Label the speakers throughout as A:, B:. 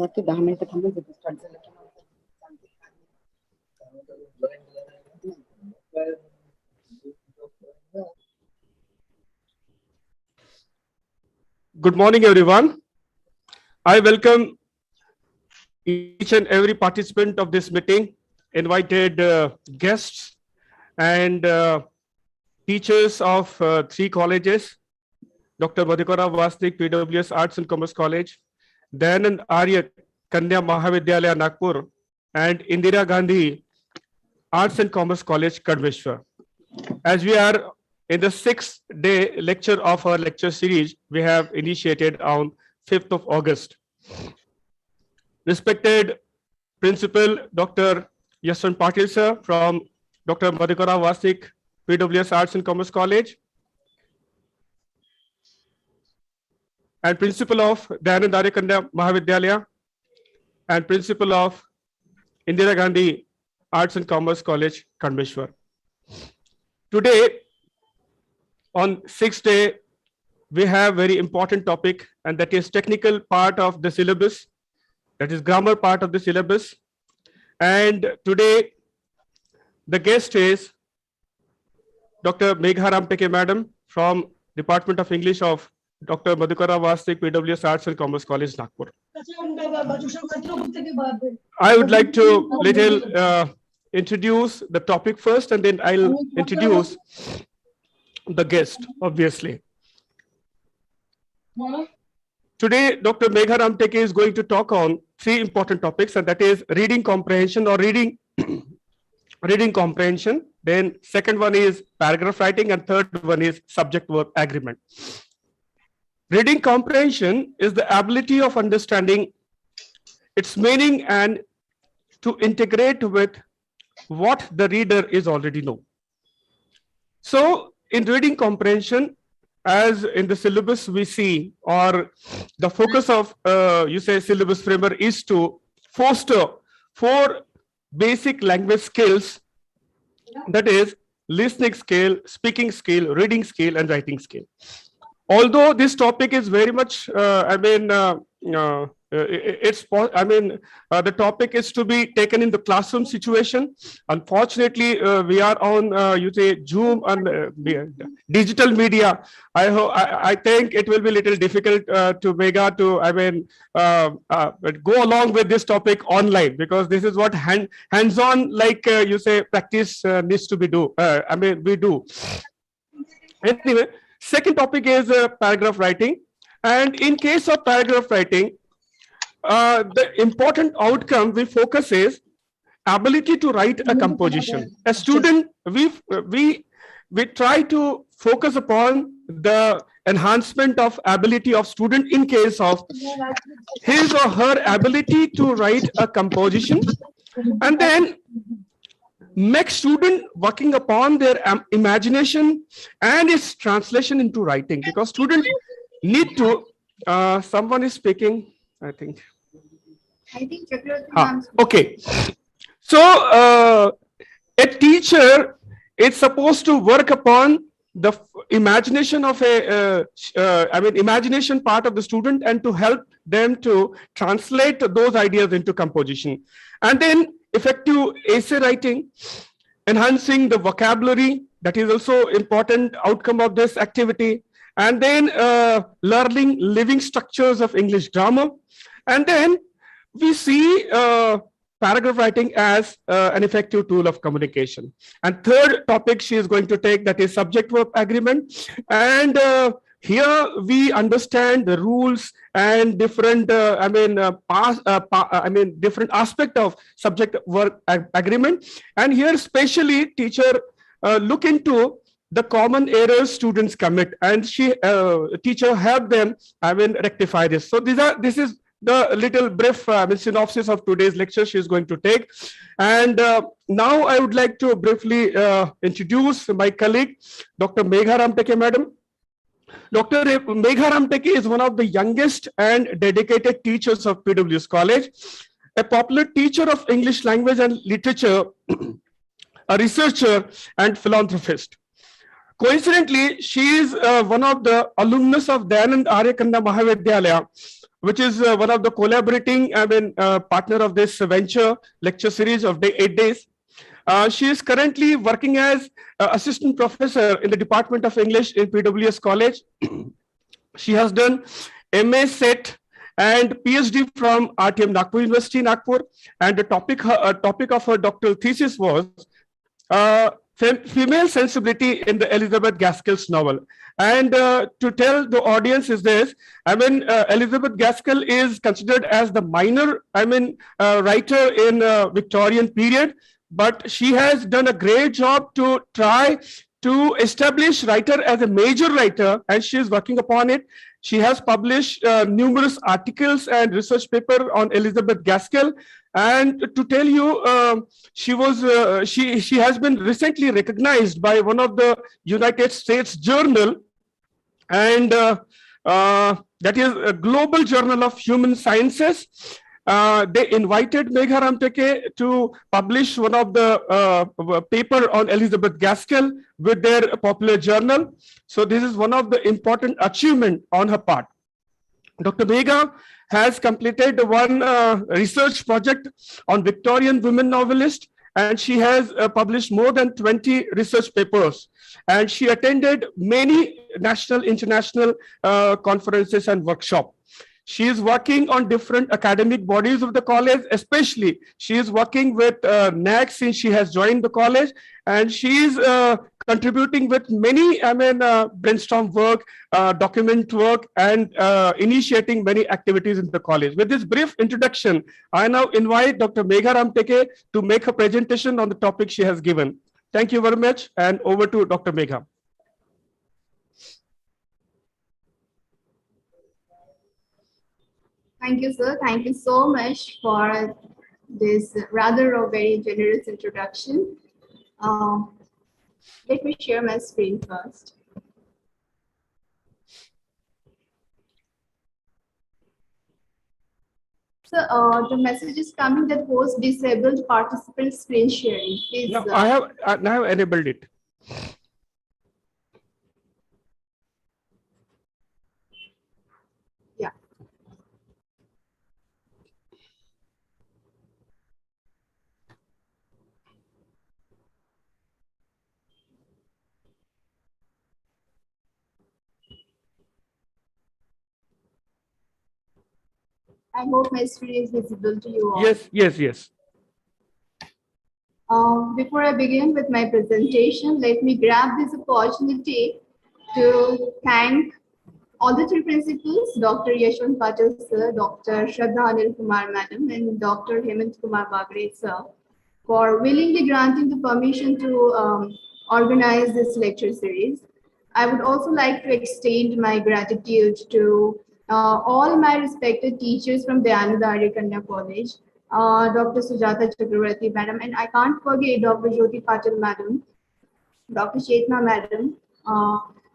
A: नक्की 10 मिनिटं थांबून देतो स्टार्ट झालं की
B: Good morning, everyone. I welcome each and every participant of this meeting, invited guests and teachers of 3 colleges, Dr. Madhukarrao, Wasnik, PWS Arts and Commerce College, Dayanad, Arya, Kanya, Mahavidyalaya, Nagpur, and Indira Gandhi, Arts and Commerce College, Kadveshwar. As we are in the 6th day lecture of our lecture series, we have initiated on 5th of August. Respected Principal Dr. Yaswan Patil sir from Dr. Madhukarrao Wasnik, PWS Arts and Commerce College, and Principal of Dayanad Arya Kanya Mahavidyalaya, and Principal of Indira Gandhi Arts and Commerce College, Kadveshwar. Today, on 6th day, we have very important topic, and that is technical part of the syllabus, that is grammar part of the syllabus. And today, the guest is Dr. Megha Ramteke Madam from Department of English of Dr. Madhukarrao Wasnik, PWS Arts and Commerce College, Nagpur. I would like to little introduce the topic first, and then I'll introduce the guest, obviously. Today, Dr. Megha Ramteke is going to talk on 3 important topics, and that is reading comprehension or reading comprehension. Then second one is paragraph writing, and third one is subject-verb agreement. Reading comprehension is the ability of understanding its meaning and to integrate with what the reader is already know. So in reading comprehension, as in the syllabus we see, or the focus of syllabus framework is to foster 4 basic language skills, that is listening skill, speaking skill, reading skill, and writing skill. Although this topic is very much the topic is to be taken in the classroom situation. Unfortunately, we are on Zoom and digital media. I think it will be a little difficult to Megha to go along with this topic online, because this is what hands-on practice needs to be we do. Anyway, second topic is paragraph writing, and in case of paragraph writing, the important outcome we focus is ability to write a composition. A student, we try to focus upon the enhancement of ability of student in case of his or her ability to write a composition, and then make student working upon their imagination and its translation into writing, because student need to someone is speaking, I think. Okay, so a teacher is supposed to work upon the imagination of imagination part of the student, and to help them to translate those ideas into composition. And then effective essay writing, enhancing the vocabulary, that is also important outcome of this activity. And then learning living structures of English grammar. And then we see paragraph writing as an effective tool of communication. And third topic she is going to take, that is subject-verb agreement. And here we understand the rules and different different aspect of subject-verb agreement. And here especially teacher look into the common errors students commit, and teacher help them rectify this. So this is the little brief synopsis of today's lecture she is going to take. And now I would like to briefly introduce my colleague, Dr. Megha Ramteke Madam. Dr. Megha Ramteke is one of the youngest and dedicated teachers of PWS College, a popular teacher of English language and literature, a researcher and philanthropist. Coincidentally, she is one of the alumnus of Dayanad Arya Kanya Mahavidyalaya, which is one of the collaborating, partner of this venture lecture series of 8 days. She is currently working as assistant professor in the Department of English in PWS College. She has done MA SET and PhD from RTM Nagpur University, Nagpur. And the topic of her doctoral thesis was female sensibility in the Elizabeth Gaskell's novel. And to tell the audience is this, Elizabeth Gaskell is considered as the minor, writer in Victorian period, but she has done a great job to try to establish writer as a major writer, and she is working upon it. She has published numerous articles and research paper on Elizabeth Gaskell. And to tell you, she has been recently recognized by one of the United States journal, and that is a Global Journal of Human Sciences. They invited Megha Ramteke to publish one of the paper on Elizabeth Gaskell with their popular journal. So this is one of the important achievement on her part. Dr. Megha has completed one research project on Victorian women novelists, and she has published more than 20 research papers. And she attended many national, international conferences and workshops. She is working on different academic bodies of the college, especially she is working with NAC since she has joined the college, and she is contributing with many, brainstorm work, document work, and initiating many activities in the college. With this brief introduction, I now invite Dr. Megha Ramteke to make a presentation on the topic she has given. Thank you very much, and over to Dr. Megha.
C: Thank you, sir. Thank you so much for this rather a very generous introduction. Let me share my screen first. So the message is coming that host disabled participant screen sharing. Please,
B: no, I have enabled it.
C: Yeah. I hope my screen is visible to you all.
B: Yes, yes, yes.
C: Before I begin with my presentation, let me grab this opportunity to thank all the three principals, Dr. Yashwant Patel sir, Dr. Shraddha Anil Kumar madam, and Dr. Hemant Kumar Bagre sir, for willingly granting the permission to organize this lecture series. I would also like to extend my gratitude to all my respected teachers from Dayanad Arya Kanya College, Dr. Sujata Chakravarti madam, and I can't forget Dr. Jyoti Patil madam, Dr. Chetna madam,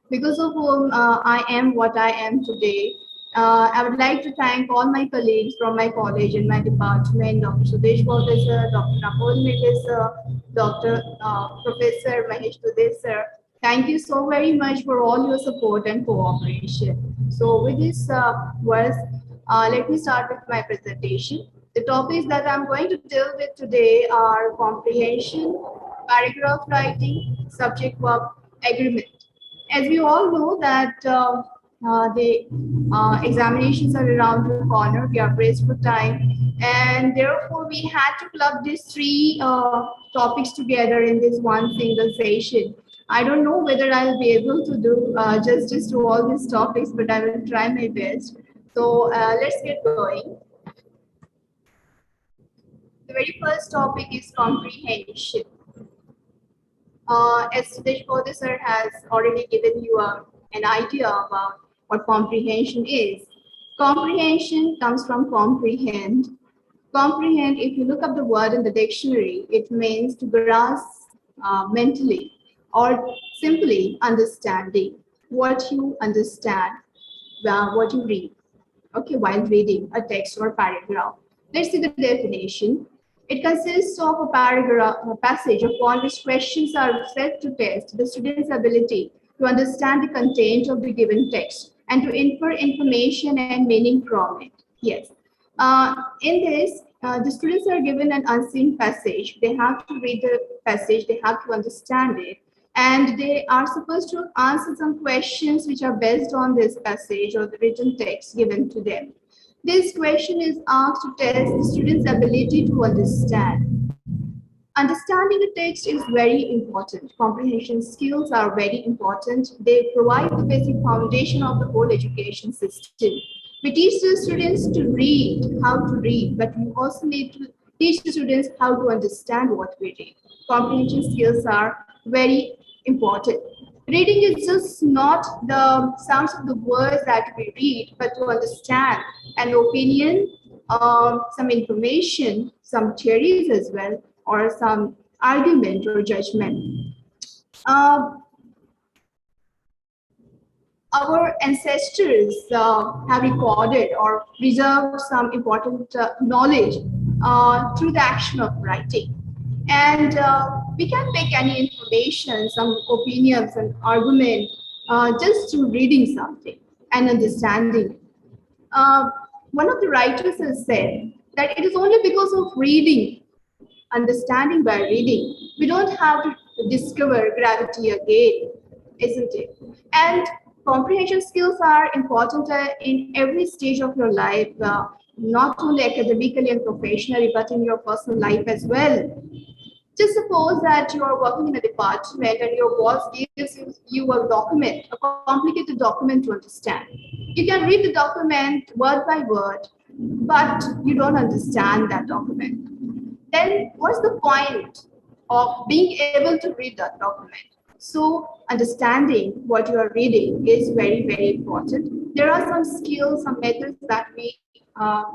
C: because of whom I am what I am today. I would like to thank all my colleagues from my college and my department, Dr. Sudesh Professor, Dr. Napol Mehta sir, Dr. Professor Mahesh Dudhe sir. Thank you so very much for all your support and cooperation. So with this words, let me start with my presentation. The topics that I'm going to deal with today are comprehension, paragraph writing, subject-verb agreement. As we all know that the examinations are around the corner, we are pressed for time, and therefore we had to club these three topics together in this one single session. I don't know whether I'll be able to do justice to all these topics, but I will try my best. So let's get going. The very first topic is comprehension. As Sudesh Bodhi sir has already given you an idea about what comprehension is. Comprehension comes from comprehend. Comprehend, if you look up the word in the dictionary, it means to grasp mentally, or simply understanding what you understand, what you read, okay, while reading a text or paragraph. Let's see the definition. It consists of a paragraph, a passage upon which questions are set to test the student's ability to understand the content of the given text and to infer information and meaning from it. Yes. In this, the students are given an unseen passage. They have to read the passage, they have to understand it, and they are supposed to answer some questions which are based on this passage or the written text given to them. This question is asked to test the student's ability to understand. Understanding the text is very important. Comprehension skills are very important. They provide the basic foundation of the whole education system. We teach the students to read, how to read, but we also need to teach the students how to understand what we read. Comprehension skills are very important. Reading is just not the sounds of the words that we read, but to understand an opinion, some information, some theories as well, or some argument or judgment. Our ancestors have recorded or preserved some important knowledge through the action of writing. And we can take any information, some opinions, an argument, just through reading something and understanding it. One of the writers has said that it is only because of reading, understanding by reading, we don't have to discover gravity again, isn't it? And comprehension skills are important in every stage of your life, not only academically and professionally, but in your personal life as well. Just suppose that you are working in a department and your boss gives you a document, a complicated document to understand. You can read the document word by word, but you don't understand that document. Then what's the point of being able to read that document? So understanding what you are reading is very, very important. There are some skills, some methods that we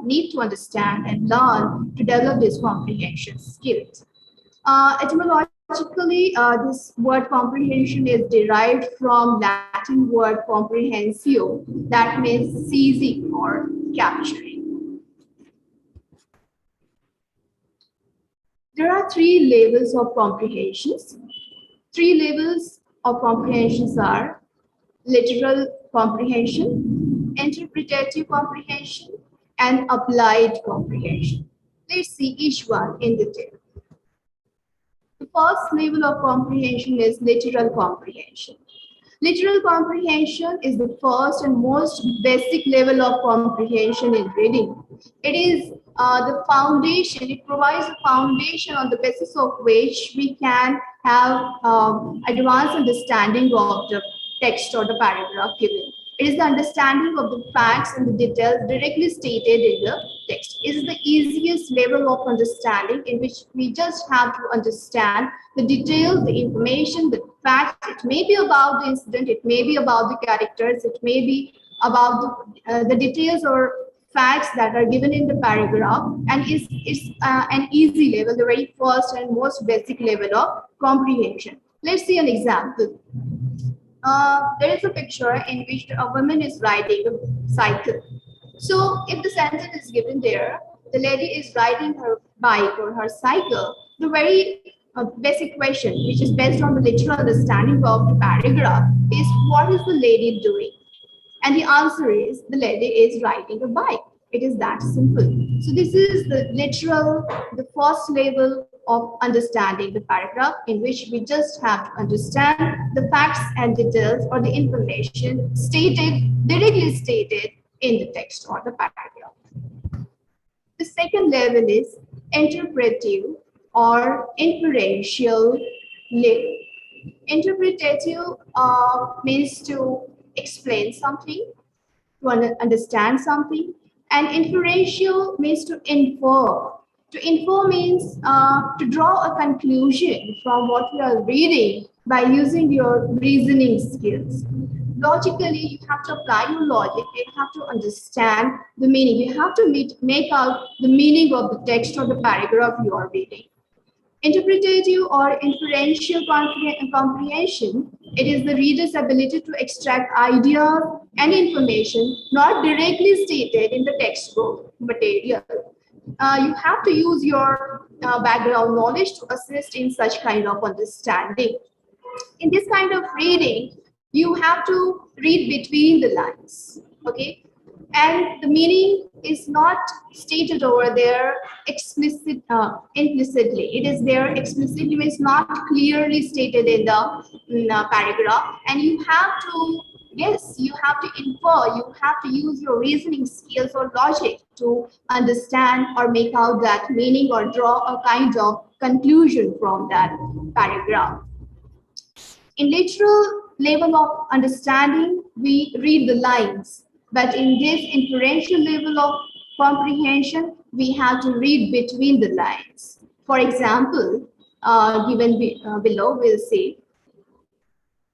C: need to understand and learn to develop these comprehension skills. Etymologically, this word comprehension is derived from Latin word comprehensio, that means seizing or capturing. There are three levels of comprehensions. Three levels of comprehensions are literal comprehension, interpretative comprehension, and applied comprehension. Let's see each one in detail. The first level of comprehension is literal comprehension. Literal comprehension is the first and most basic level of comprehension in reading. It is the foundation, it provides a foundation on the basis of which we can have advanced understanding of the text or the paragraph given. It is the understanding of the facts and the details directly stated in the text. It is the easiest level of understanding in which we just have to understand the details, the information, the facts. It may be about the incident, it may be about the characters, it may be about the details or facts that are given in the paragraph, and it's an easy level, the very first and most basic level of comprehension. Let's see an example. There is a picture in which a woman is riding a cycle. So if the sentence is given there, the lady is riding her bike or her cycle, the very basic question, which is based on the literal understanding of the paragraph, is what is the lady doing? And the answer is the lady is riding a bike. It is that simple. So this is the literal, the first level of understanding the paragraph, in which we just have to understand the facts and details or the information stated, directly stated in the text or the paragraph. The second level is interpretive or inferential level. Interpretative means to explain something, to understand something, and inferential means to infer. To infer means to draw a conclusion from what you are reading by using your reasoning skills. Logically, you have to apply your logic, you have to understand the meaning, you have to make out the meaning of the text or the paragraph you are reading. Interpretative or inferential comprehension, it is the reader's ability to extract ideas and information not directly stated in the textbook material. You have to use your background knowledge to assist in such kind of understanding. In this kind of reading, You have to read between the lines, okay? And the meaning is not stated over there implicitly. It is there explicitly, means not clearly stated in the paragraph. And you have to, yes, you have to infer, you have to use your reasoning skills or logic to understand or make out that meaning or draw a kind of conclusion from that paragraph. In literal level of understanding, we read the lines, but in this inferential level of comprehension, we have to read between the lines. For example, given below, we'll say,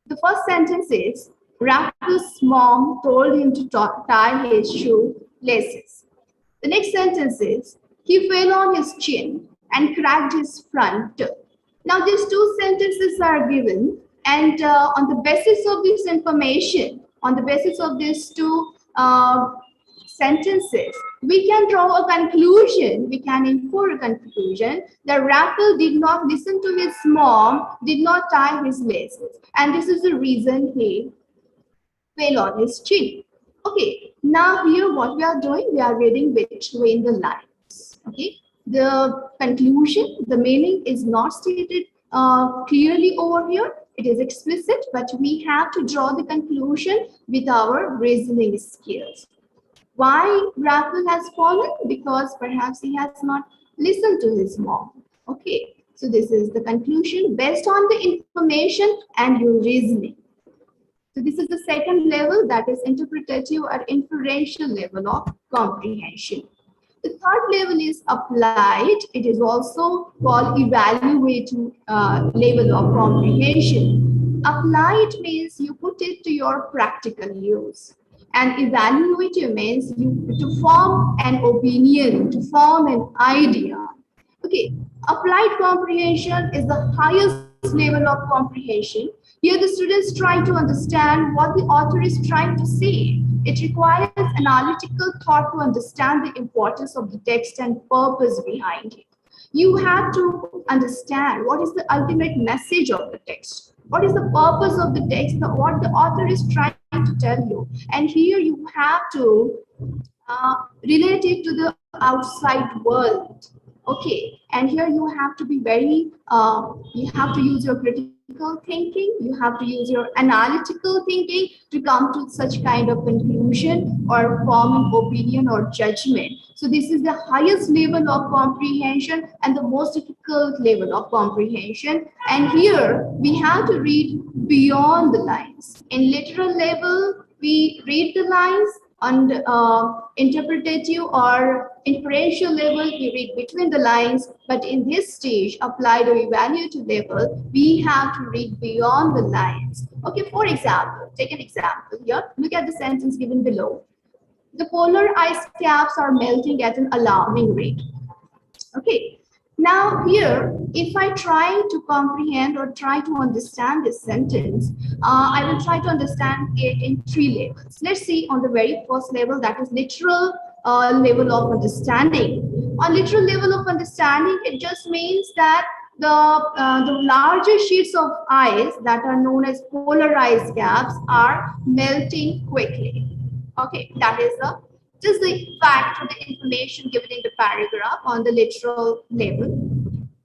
C: the first sentence is, Raffles' mom told him to tie his shoelaces. The next sentence is, he fell on his chin and cracked his front tooth. Now, these two sentences are given, and on the basis of this information, on the basis of these two sentences, we can draw a conclusion, we can infer a conclusion that Raffles did not listen to his mom, did not tie his laces, and this is the reason he fell on his chin. Okay, now here what we are doing, we are reading between the lines. Okay, the conclusion, the meaning is not stated clearly over here. It is explicit, but we have to draw the conclusion with our reasoning skills. Why Raffles has fallen? Because perhaps he has not listened to his mom. Okay, so this is the conclusion based on the information and your reasoning. So this is the second level, that is interpretative or inferential level of comprehension. The third level is applied. It is also called evaluative level of comprehension. Applied means you put it to your practical use. And evaluative means you to form an opinion, to form an idea. Okay, applied comprehension is the highest level of comprehension. Here the students try to understand what the author is trying to say. It requires analytical thought to understand the importance of the text and purpose behind it. You have to understand what is the ultimate message of the text. What is the purpose of the text, what the author is trying to tell you. And here you have to relate it to the outside world. Okay, and here you have to be very, you have to use your critical thinking, you have to use your analytical thinking to come to such kind of conclusion or form an opinion or judgment. So this is the highest level of comprehension and the most difficult level of comprehension. And here we have to read beyond the lines. In literal level, we read the lines. On interpretative or inferential level, we read between the lines, but in this stage, applied or evaluative level, we have to read beyond the lines. Okay, for example, take an example here. Look at the sentence given below. The polar ice caps are melting at an alarming rate. Okay, now here, if I try to comprehend or try to understand this sentence, I will try to understand it in three levels. Let's see on the very first level, that is literal level of understanding. On literal level of understanding, it just means that the larger sheets of ice that are known as polar ice caps are melting quickly. Okay, that is just the fact or the information given in the paragraph on the literal level.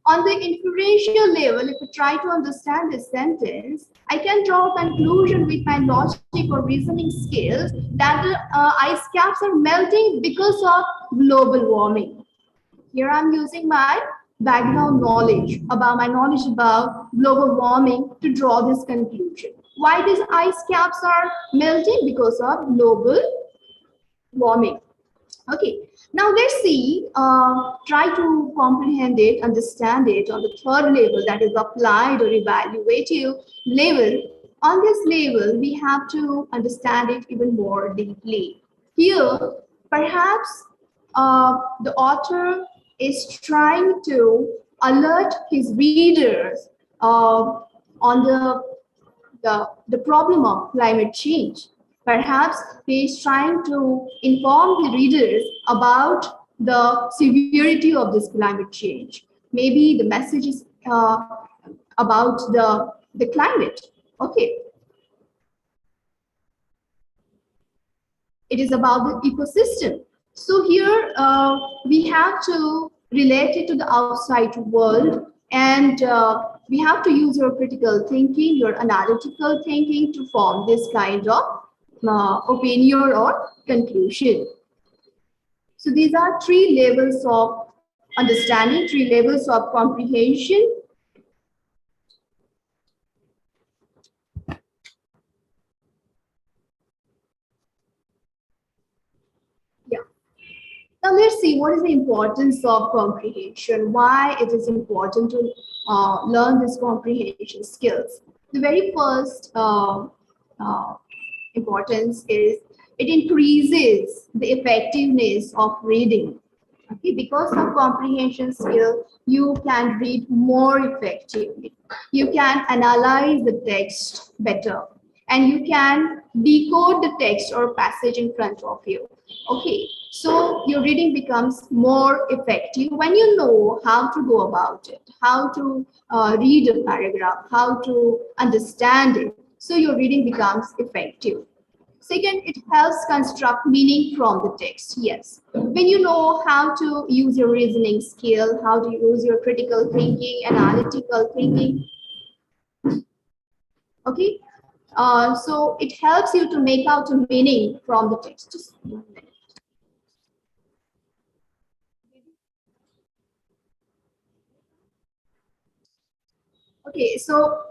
C: On the inferential level, if you try to understand this sentence, I can draw a conclusion with my logic or reasoning skills that the ice caps are melting because of global warming. Here I'm using my background knowledge about global warming to draw this conclusion. Why these ice caps are melting? Because of global warming. Okay, now let's see, try to comprehend it, understand it on the third level, that is applied or evaluative level. On this level, we have to understand it even more deeply. Here, perhaps the author is trying to alert his readers on the problem of climate change. Perhaps he is trying to inform the readers about the severity of this climate change. Maybe the message is about the climate. Okay. It is about the ecosystem. So here we have to relate it to the outside world, and we have to use your critical thinking, your analytical thinking to form this kind of opinion or conclusion. So these are three levels of understanding, three levels of comprehension. Yeah. Now let's see what is the importance of comprehension, why it is important to learn these comprehension skills. The very first importance is it increases the effectiveness of reading. Okay, because of comprehension skill, you can read more effectively. You can analyze the text better, and you can decode the text or passage in front of you. Okay, so your reading becomes more effective when you know how to go about it, how to read a paragraph, how to understand it. So your reading becomes effective. Second, it helps construct meaning from the text. Yes. When you know how to use your reasoning skill, how to use your critical thinking, analytical thinking. Okay. So it helps you to make out a meaning from the text. Just 1 minute. Okay, so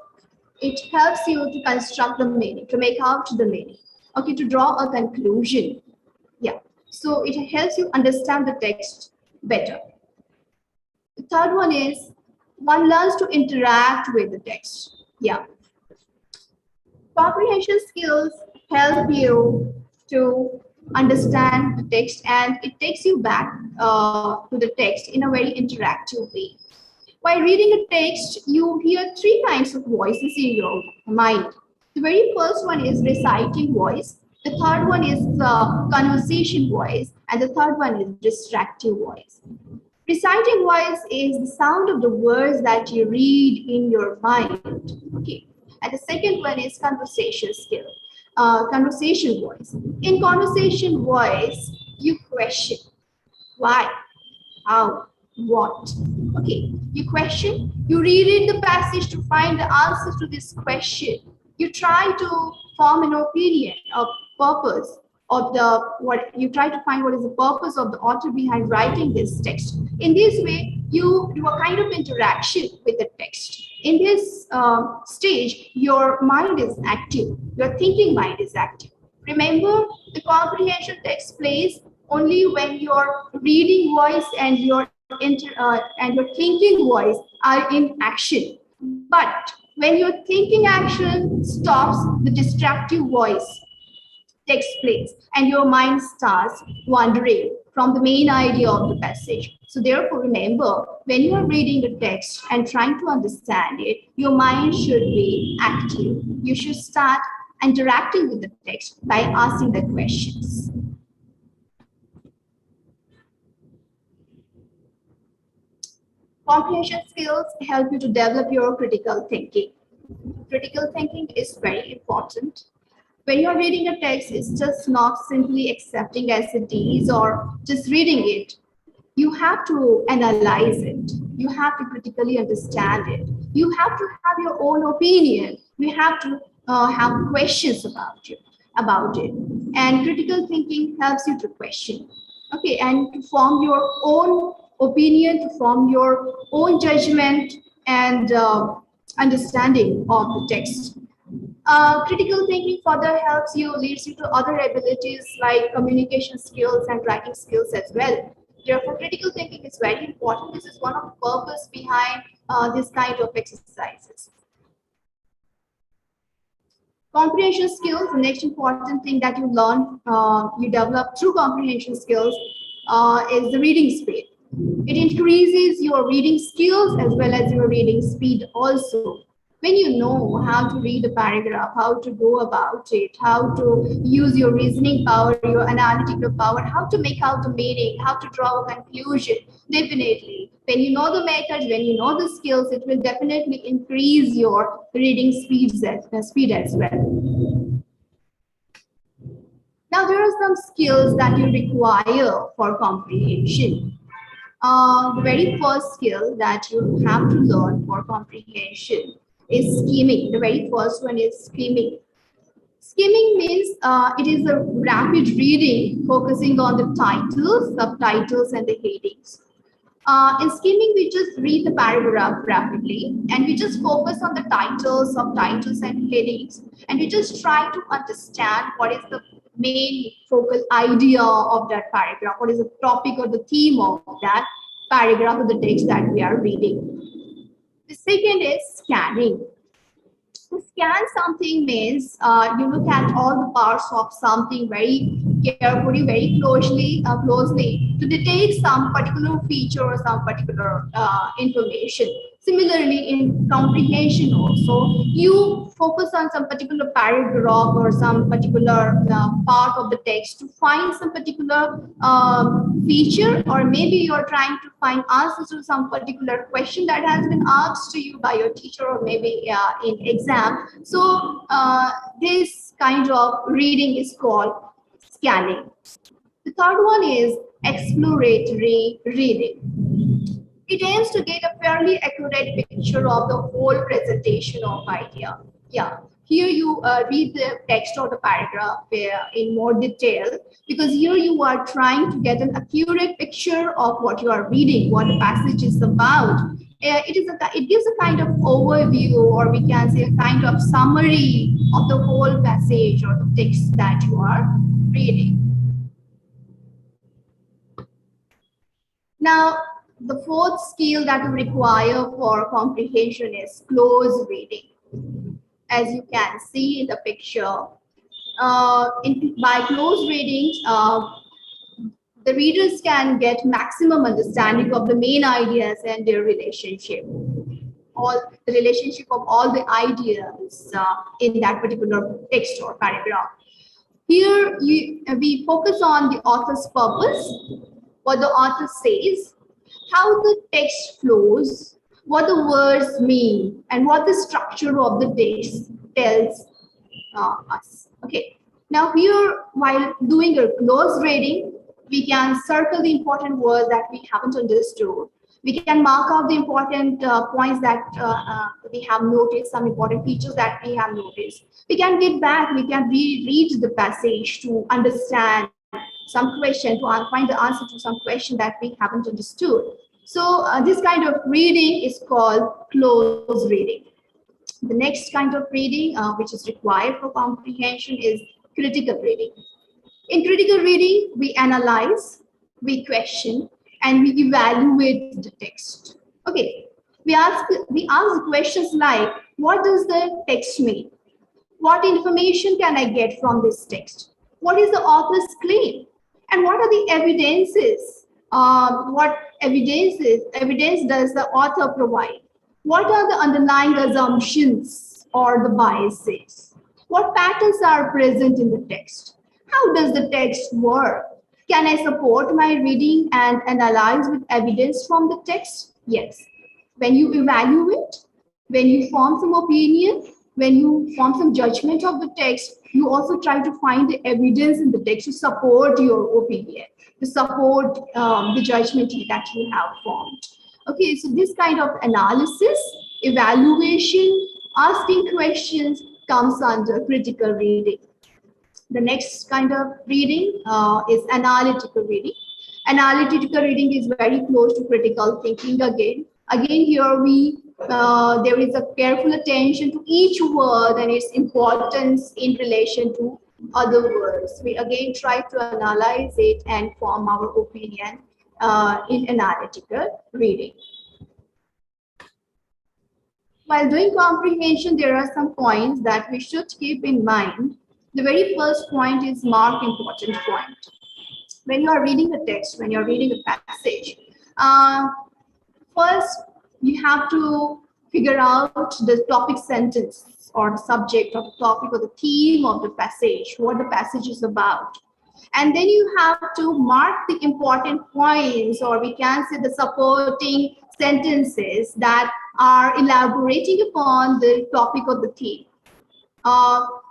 C: it helps you to construct the meaning, to make out the meaning. Okay, to draw a conclusion. Yeah. So it helps you understand the text better. The third one is one learns to interact with the text. Yeah. Comprehension skills help you to understand the text, and it takes you back to the text in a very interactive way. While reading a text, you hear three kinds of voices in your mind. The very first one is reciting voice. The third one is conversation voice, and the third one is distractive voice. Reciting voice is the sound of the words that you read in your mind. Okay, and the second one is conversation skill, conversation voice. In conversation voice, you question why, how, what. Okay, you question, you reread the passage to find the answers to this question. You try to form an opinion of purpose of the what you try to find what is the purpose of the author behind writing this text. In this way, you do a kind of interaction with the text. In this stage, your mind is active, your thinking mind is active. Remember, the comprehension takes place only when your reading voice and your thinking voice are in action. But when your thinking action stops, the distractive voice takes place and your mind starts wandering from the main idea of the passage. So therefore, remember, when you are reading the text and trying to understand it, your mind should be active. You should start interacting with the text by asking the questions. Comprehension skills help you to develop your critical thinking. Critical thinking is very important. When you're reading a text, it's just not simply accepting as it is or just reading it. You have to analyze it. You have to critically understand it. You have to have your own opinion. You have to have questions about it. And critical thinking helps you to question. Okay, and to form your own opinion, to form your own judgment and understanding of the text. Critical thinking further helps you, leads you to other abilities like communication skills and writing skills as well. Therefore, critical thinking is very important. This is one of the purpose behind this kind of exercises. Comprehension skills, the next important thing that you learn, you develop through comprehension skills is the reading speed. It increases your reading skills as well as your reading speed also. When you know how to read a paragraph, how to go about it, how to use your reasoning power, your analytical power, how to make out the meaning, how to draw a conclusion, definitely. When you know the methods, when you know the skills, it will definitely increase your reading speed as well. Now Now, there are some skills that you require for comprehension. The very first skill that you have to learn for comprehension is skimming. The very first one is skimming. Skimming means it is a rapid reading focusing on the titles, subtitles, and the headings. In skimming, we just read the paragraph rapidly and we just focus on the titles, subtitles, and headings, and we just try to understand what is the main focal idea of that paragraph, what is the topic or the theme of that paragraph of the text that we are reading. The second is scanning. To scan something means you look at all the parts of something very carefully, very closely to detect some particular feature or some particular information. Similarly, in comprehension also, you focus on some particular paragraph or some particular part of the text to find some particular feature, or maybe you're trying to find answers to some particular question that has been asked to you by your teacher or maybe in exam. So this kind of reading is called scanning. The third one is exploratory reading. It aims to get a fairly accurate picture of the whole presentation of idea. Yeah, here you read the text or the paragraph in more detail, because here you are trying to get an accurate picture of what you are reading, what the passage is about. It gives a kind of overview, or we can say a kind of summary of the whole passage or the text that you are reading. Now, the fourth skill that we require for comprehension is close reading. As you can see in the picture, by close reading, the readers can get maximum understanding of the main ideas and their relationship. All the relationship of all the ideas in that particular text or paragraph. Here we focus on the author's purpose, what the author says, how the text flows, what the words mean, and what the structure of the text tells us. Okay. Now here, while doing a close reading, we can circle the important words that we haven't understood. We can mark out the important points that we have noticed, some important features that we have noticed. We can get back, we can reread the passage to understand some question, to find the answer to some question that we haven't understood. So this kind of reading is called close reading. The next kind of reading which is required for comprehension is critical reading. In critical reading, we analyze, we question, and we evaluate the text. Okay, we ask questions like, what does the text mean? What information can I get from this text? What is the author's claim? And what are the evidences? What evidence does the author provide? What are the underlying assumptions or the biases? What patterns are present in the text? How does the text work? Can I support my reading and analyze with evidence from the text? Yes. When you evaluate, when you form some opinion, when you form some judgment of the text, you also try to find the evidence in the text to support your opinion, to support the judgment that you have formed. Okay, so this kind of analysis, evaluation, asking questions comes under critical reading. The next kind of reading is analytical reading. Analytical reading is very close to critical thinking again. Again, here there is a careful attention to each word and its importance in relation to other words. We again try to analyze it and form our opinion in analytical reading. While doing comprehension, there are some points that we should keep in mind. The very first point is mark important point. When you are reading a text, when you are reading a passage, first you have to figure out the topic sentence or the subject of the topic or the theme of the passage, what the passage is about. And then you have to mark the important points, or we can say the supporting sentences that are elaborating upon the topic or the theme.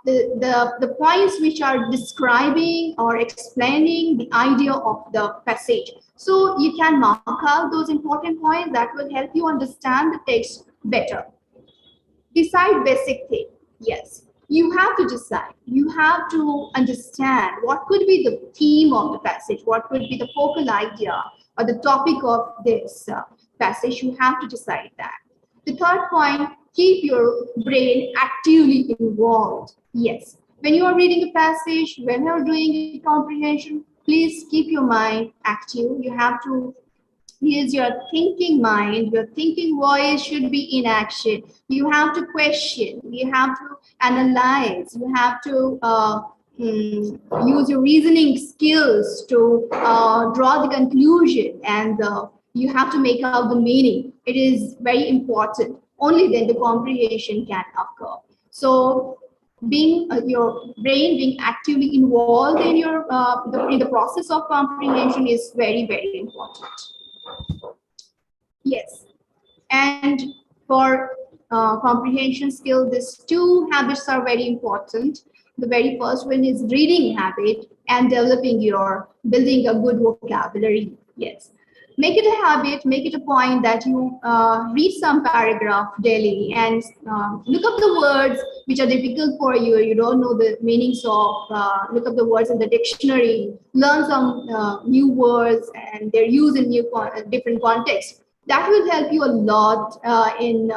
C: the points which are describing or explaining the idea of the passage. So you can mark out those important points that will help you understand the text better. Decide basic thing. Yes, you have to decide. You have to understand what could be the theme of the passage, what could be the focal idea or the topic of this passage. You have to decide that. The third point, keep your brain actively involved. Yes, when you are reading a passage, when you are doing comprehension, please keep your mind active. You have to use your thinking mind. Your thinking voice should be in action. You have to question, you have to analyze, you have to use your reasoning skills to draw the conclusion, and you have to make out the meaning. It is very important. Only then the comprehension can occur. So being your brain being actively involved in your in the process of comprehension is very, very important. Yes, and for comprehension skill, these two habits are very important. The very first one is reading habit and building a good vocabulary. Yes, make it a habit, make it a point that you read some paragraph daily and look up the words which are difficult for you. You don't know the meanings of, look up the words in the dictionary, learn some new words and their use in different contexts. That will help you a lot in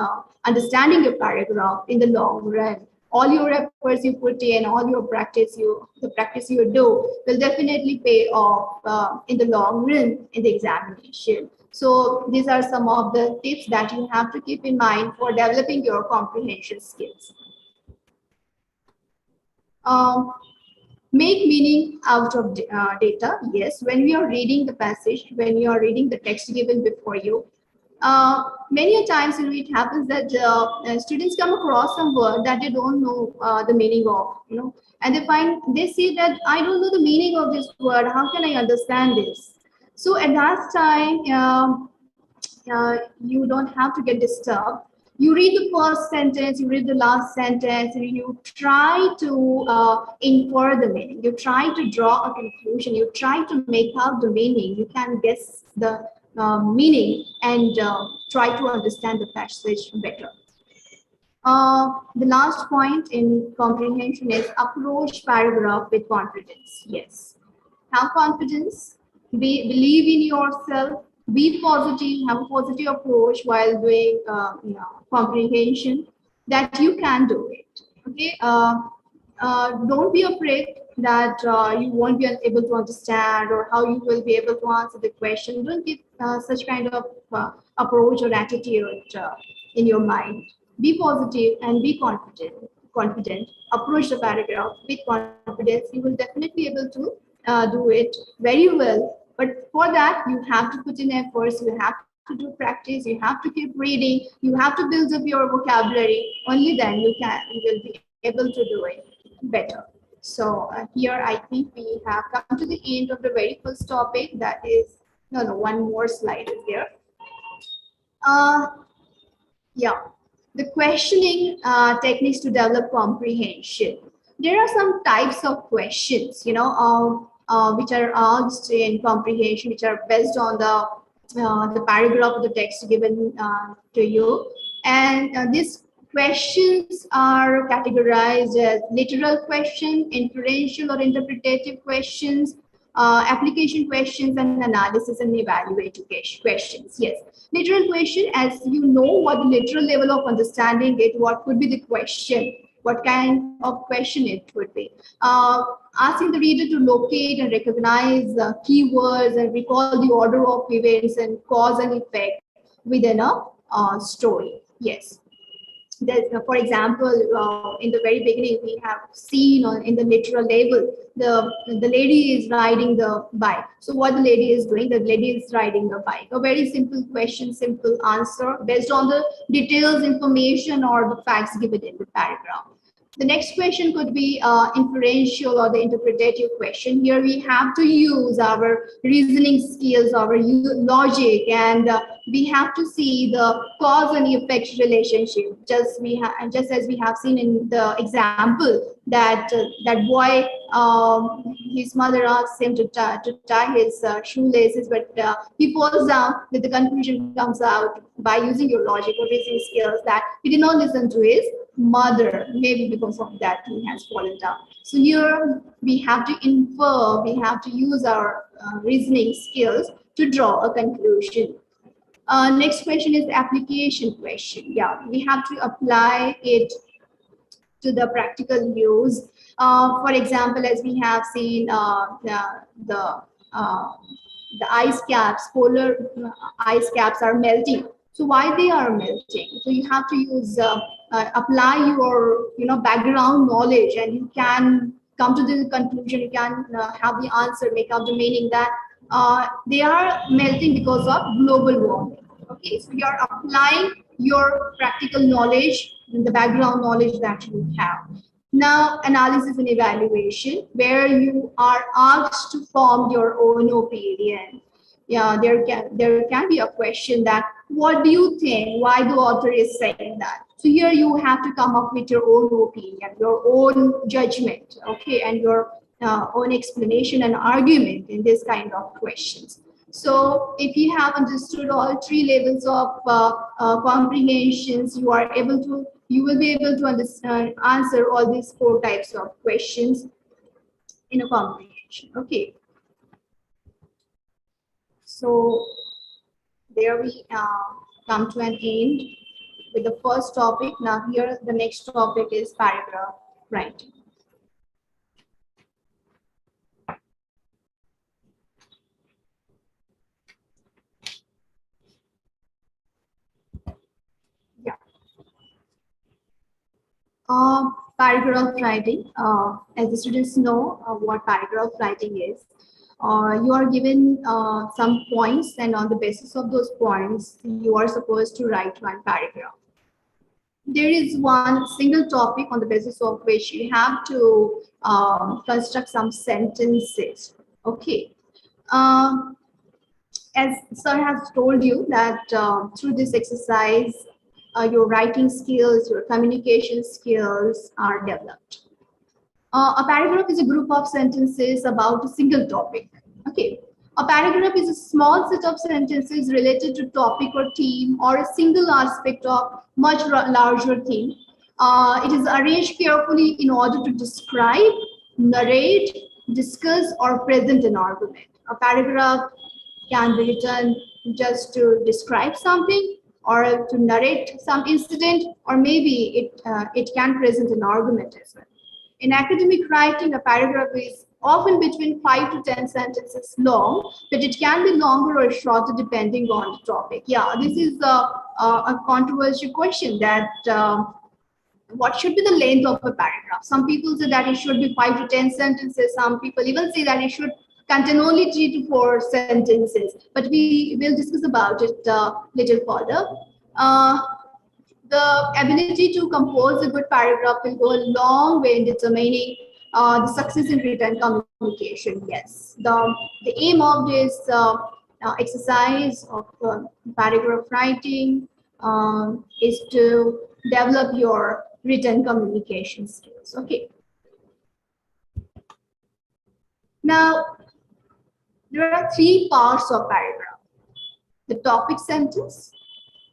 C: understanding your paragraph in the long run. All your efforts you put in, all your practice you do will definitely pay off in the long run in the examination. So these are some of the tips that you have to keep in mind for developing your comprehension skills. Make meaning out of data. Yes, when we are reading the passage, when you are reading the text given before you, many times it happens that students come across some word that they don't know the meaning of, and they say that I don't know the meaning of this word. How can I understand this? So at that time, you don't have to get disturbed. You read the first sentence, you read the last sentence, and you try to infer the meaning. You try to draw a conclusion. You try to make out the meaning. You can guess the meaning and try to understand the passage better. The last point in comprehension is approach paragraph with confidence. Yes, have confidence, believe in yourself, be positive, have a positive approach while doing comprehension, that you can do it. Okay, don't be afraid that you won't be able to understand or how you will be able to answer the question. Don't get such kind of approach or attitude in your mind. Be positive and be confident. Approach the paragraph with confidence. You will definitely able to do it very well. But for that, you have to put in efforts. You have to do practice. You have to keep reading. You have to build up your vocabulary. Only then you will be able to do it better. So here I think we have come to the end of the very first topic. That is, no, one more slide is there. Yeah, the questioning techniques to develop comprehension. There are some types of questions, which are asked in comprehension, which are based on the paragraph of the text given to you, and these questions are categorized as literal questions, inferential or interpretative questions, application questions, and analysis and evaluative questions. Yes, literal question, as you know what the literal level of understanding it, what could be the question, what kind of question it would be. Asking the reader to locate and recognize keywords and recall the order of events and cause and effect within a story. Yes. For example, in the very beginning, we have seen in the literal level, the lady is riding the bike. So what the lady is doing, the lady is riding the bike. A very simple question, simple answer based on the details, information, or the facts given in the paragraph. The next question could be inferential or the interpretative question. Here we have to use our reasoning skills, our logic, and we have to see the cause and effect relationship. Just as we have seen in the example that that boy, his mother asks him to tie his shoelaces, but he falls down. That the conclusion comes out by using your logic or reasoning skills that he did not listen to his mother, maybe because of that he has fallen down. So here we have to infer, we have to use our reasoning skills to draw a conclusion. Next question is the application question. Yeah, we have to apply it to the practical use. For example, as we have seen the ice caps, polar ice caps are melting. So why they are melting? So you have to use apply your background knowledge, and you can come to the conclusion. You can have the answer, make out the meaning that they are melting because of global warming. Okay, so you are applying your practical knowledge and the background knowledge that you have. Now, analysis and evaluation, where you are asked to form your own opinion. Yeah, there can be a question that what do you think? Why the author is saying that? So here you have to come up with your own opinion, your own judgment, okay, and your own explanation and argument in this kind of questions. So if you have understood all three levels of comprehensions, you will be able to understand, answer all these four types of questions in a comprehension. Okay. So there we come to an end with the first topic. Now here the next topic is paragraph writing. Yeah. Paragraph writing. As the students know what paragraph writing is. You are given some points, and on the basis of those points, you are supposed to write one paragraph. There is one single topic on the basis of which you have to construct some sentences. Okay. As sir has told you that through this exercise, your writing skills, your communication skills are developed. A paragraph is a group of sentences about a single topic. Okay. A paragraph is a small set of sentences related to topic or theme or a single aspect of much larger theme. It is arranged carefully in order to describe, narrate, discuss, or present an argument. A paragraph can be written just to describe something or to narrate some incident, or maybe it can present an argument as well. In academic writing, a paragraph is often between 5 to 10 sentences long, but it can be longer or shorter depending on the topic. Yeah, this is a controversial question that what should be the length of a paragraph? Some people say that it should be 5 to 10 sentences. Some people even say that it should contain only 3 to 4 sentences, but we will discuss about it little further. The ability to compose a good paragraph will go a long way in determining the success in written communication. Yes, the aim of this exercise of paragraph writing is to develop your written communication skills. Okay. Now, there are 3 parts of paragraph: the topic sentence,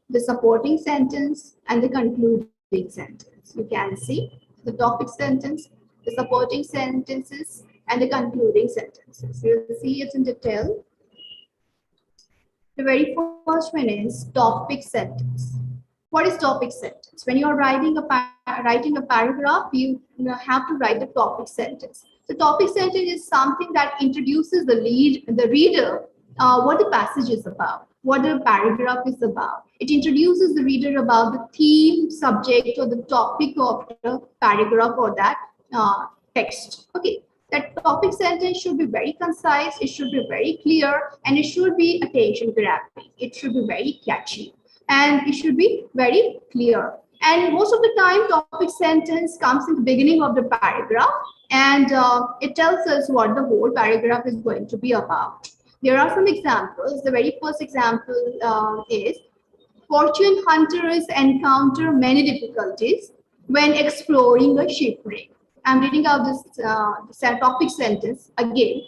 C: the supporting sentence, and the concluding sentence. You can see the topic sentence, the supporting sentences, and the concluding sentences. You'll see it in detail. The very first one is topic sentence. What is topic sentence? When you are writing a paragraph, you have to write the topic sentence. The topic sentence is something that introduces the reader what the passage is about, what the paragraph is about. It introduces the reader about the theme, subject, or the topic of the paragraph or that text. Okay, that topic sentence should be very concise, it should be very clear, and it should be attention grabbing. It should be very catchy, and it should be very clear. And most of the time, topic sentence comes in the beginning of the paragraph, and it tells us what the whole paragraph is going to be about. There are some examples. The very first example is, fortune hunters encounter many difficulties when exploring a shipwreck. I'm reading out this topic sentence again.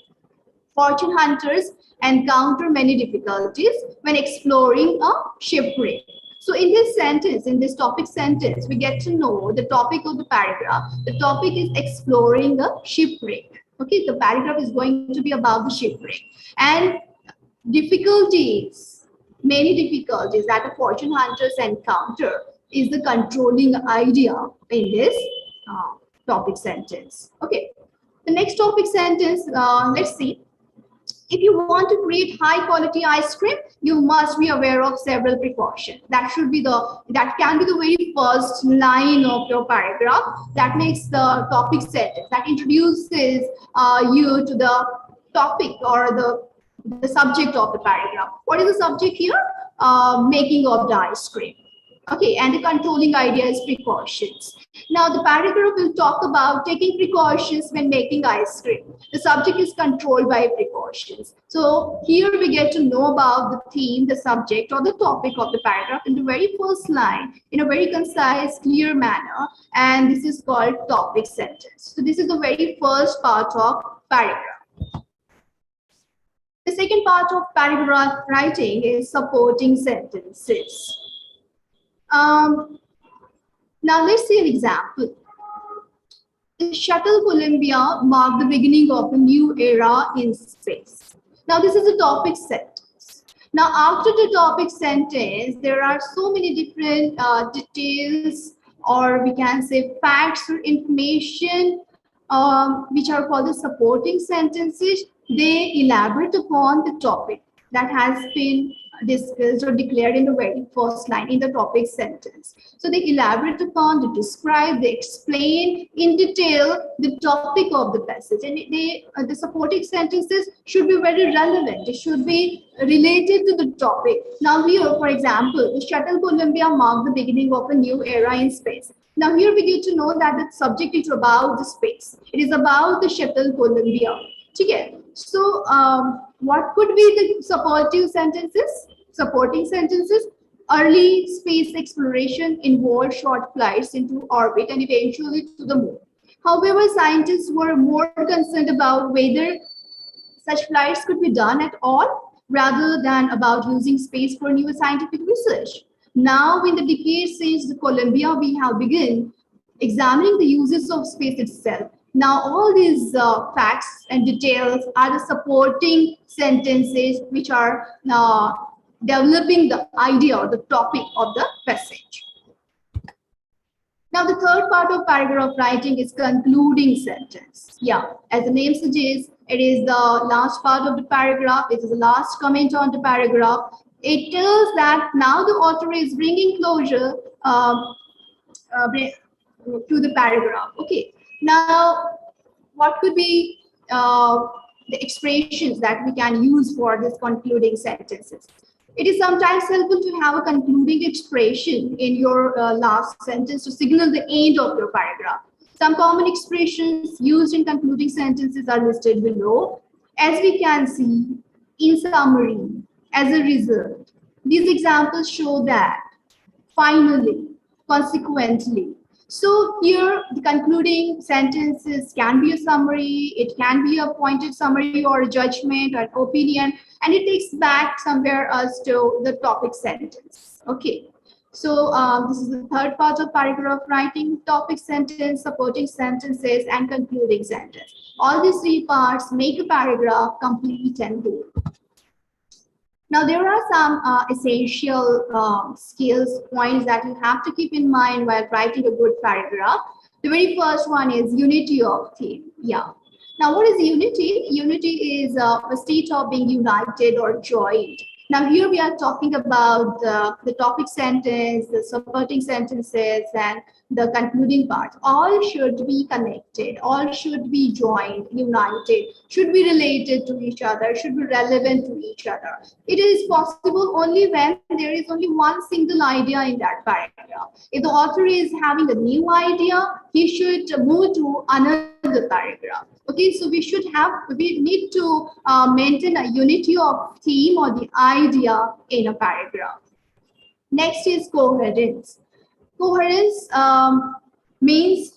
C: Fortune hunters encounter many difficulties when exploring a shipwreck. So in this sentence, in this topic sentence, we get to know the topic of the paragraph. The topic is exploring a shipwreck. Okay, the paragraph is going to be about the shipwreck. And difficulties, many difficulties that the fortune hunters encounter is the controlling idea in this topic sentence. Okay, the next topic sentence, let's see. If you want to create high quality ice cream, you must be aware of several precautions. That can be the very first line of your paragraph. That makes the topic sentence, that introduces you to the topic or the subject of the paragraph. What is the subject here? Making of the ice cream. Okay, and the controlling idea is precautions. Now the paragraph will talk about taking precautions when making ice cream. The subject is controlled by precautions. So here we get to know about the theme, the subject or the topic of the paragraph in the very first line in a very concise, clear manner. And this is called topic sentence. So this is the very first part of paragraph. The second part of paragraph writing is supporting sentences. Now let's see an example. The shuttle Columbia marked the beginning of a new era in space. Now this is a topic sentence. Now after the topic sentence, there are so many different details, or we can say facts or information, which are called the supporting sentences. They elaborate upon the topic that has been discussed or declared in the very first line in the topic sentence. So they elaborate upon, they describe, they explain in detail the topic of the passage, and the supporting sentences should be very relevant. It should be related to the topic. Now here, for example, the shuttle Columbia marked the beginning of a new era in space. Now here we get to know that the subject is about the space. It is about the shuttle Columbia. Okay. So what could be the supporting sentences? Supporting sentences. Early space exploration involved short flights into orbit and eventually to the moon. However, scientists were more concerned about whether such flights could be done at all rather than about using space for new scientific research. Now, in the decades since the Columbia, we have begun examining the uses of space itself. Now, all these facts and details are the supporting sentences which are developing the idea or the topic of the passage. Now, the third part of paragraph writing is concluding sentence. Yeah, as the name suggests, it is the last part of the paragraph. It is the last comment on the paragraph. It tells that now the author is bringing closure to the paragraph. Okay. Now, what could be the expressions that we can use for this concluding sentences? It is sometimes helpful to have a concluding expression in your last sentence to signal the end of your paragraph. Some common expressions used in concluding sentences are listed below. As we can see, in summary, as a result, these examples show that, finally, consequently. So here, the concluding sentences can be a summary, it can be a pointed summary or a judgment or an opinion, and it takes back somewhere else to the topic sentence. Okay, so this is the third part of paragraph writing: topic sentence, supporting sentences, and concluding sentence. All these three parts make a paragraph complete and whole. Now, there are some essential skills, points that you have to keep in mind while writing a good paragraph. The very first one is unity of theme. Yeah. Now, what is unity? Unity is a state of being united or joined. Now here we are talking about the topic sentence, the supporting sentences, and the concluding part. All should be connected, all should be joined, united, should be related to each other, should be relevant to each other. It is possible only when there is only one single idea in that paragraph. If the author is having a new idea, he should move to another paragraph. Okay, so we need to maintain a unity of theme or the idea in a paragraph. Next is coherence. Coherence means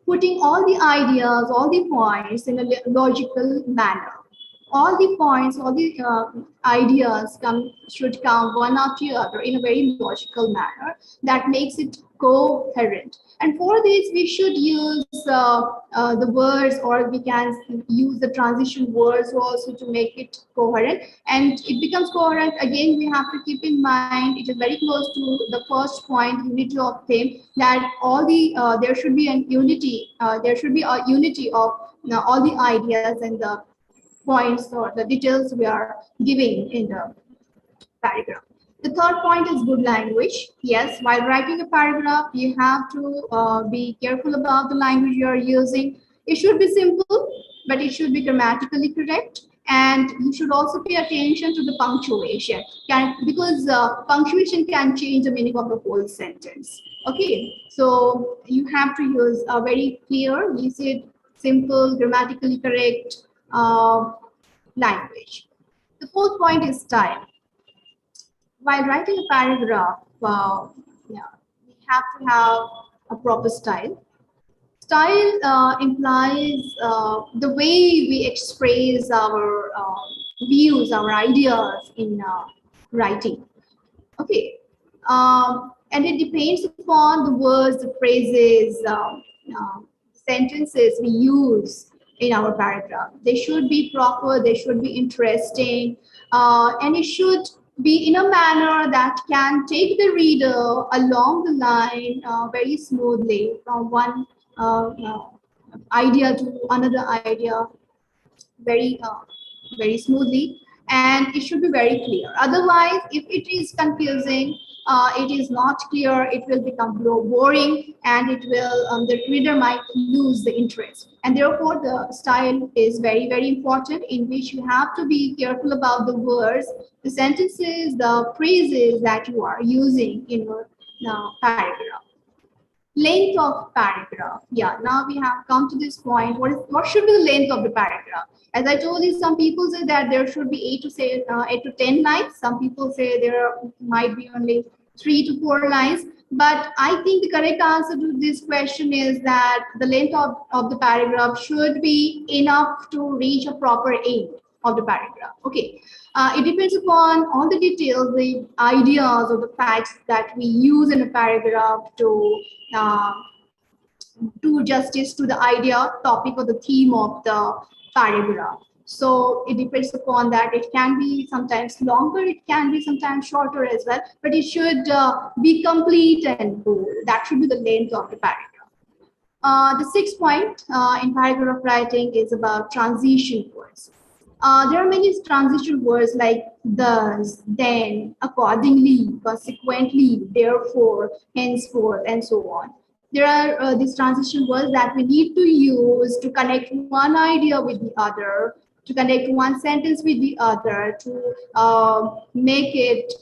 C: putting all the ideas, all the points in a logical manner. All the points, all the ideas should come one after the other in a very logical manner that makes it coherent. And for this, we should use the words, or we can use the transition words also to make it coherent. And it becomes coherent. Again, we have to keep in mind, it is very close to the first point, unity of theme, that all the there should be an unity. There should be a unity of all the ideas and the points or the details we are giving in the paragraph. The third point is good language. Yes, while writing a paragraph, you have to be careful about the language you are using. It should be simple, but it should be grammatically correct. And you should also pay attention to the punctuation, because punctuation can change the meaning of the whole sentence. Okay, so you have to use a very clear, lucid, simple, grammatically correct language. The fourth point is style. While writing a paragraph, we have to have a proper style. Style implies the way we express our views, our ideas in writing. Okay, and it depends upon the words, the phrases, sentences we use in our paragraph. They should be proper, they should be interesting, and it should be in a manner that can take the reader along the line very smoothly from one idea to another idea very smoothly, and it should be very clear. Otherwise, if it is confusing, it is not clear, it will become boring, and it will the reader might lose the interest. And therefore, the style is very, very important, in which you have to be careful about the words, the sentences, the phrases that you are using in your paragraph. Length of paragraph. Yeah, now we have come to this point. What should be the length of the paragraph? As I told you, some people say that there should be 8 to 10 lines. Some people say there might be only 3 to 4 lines. But I think the correct answer to this question is that the length of the paragraph should be enough to reach a proper end of the paragraph. Okay. It depends upon all the details, the ideas or the facts that we use in a paragraph to do justice to the idea, topic, or the theme of the paragraph. So it depends upon that. It can be sometimes longer, it can be sometimes shorter as well, but it should be complete and full. That should be the length of the paragraph. The sixth point in paragraph writing is about transition words. There are many transition words like thus, then, accordingly, consequently, therefore, henceforth, and so on. There are these transition words that we need to use to connect one idea with the other, to connect one sentence with the other, to make it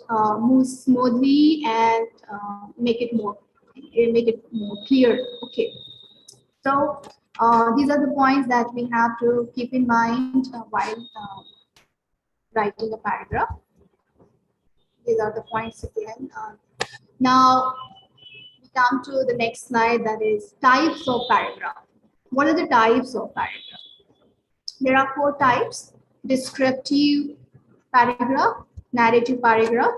C: move smoothly and make it more clear. Okay. So these are the points that we have to keep in mind while writing a paragraph. These are the points again. Now we come to the next slide, that is types of paragraph. What are the types of paragraph? There are 4 types: descriptive paragraph, narrative paragraph,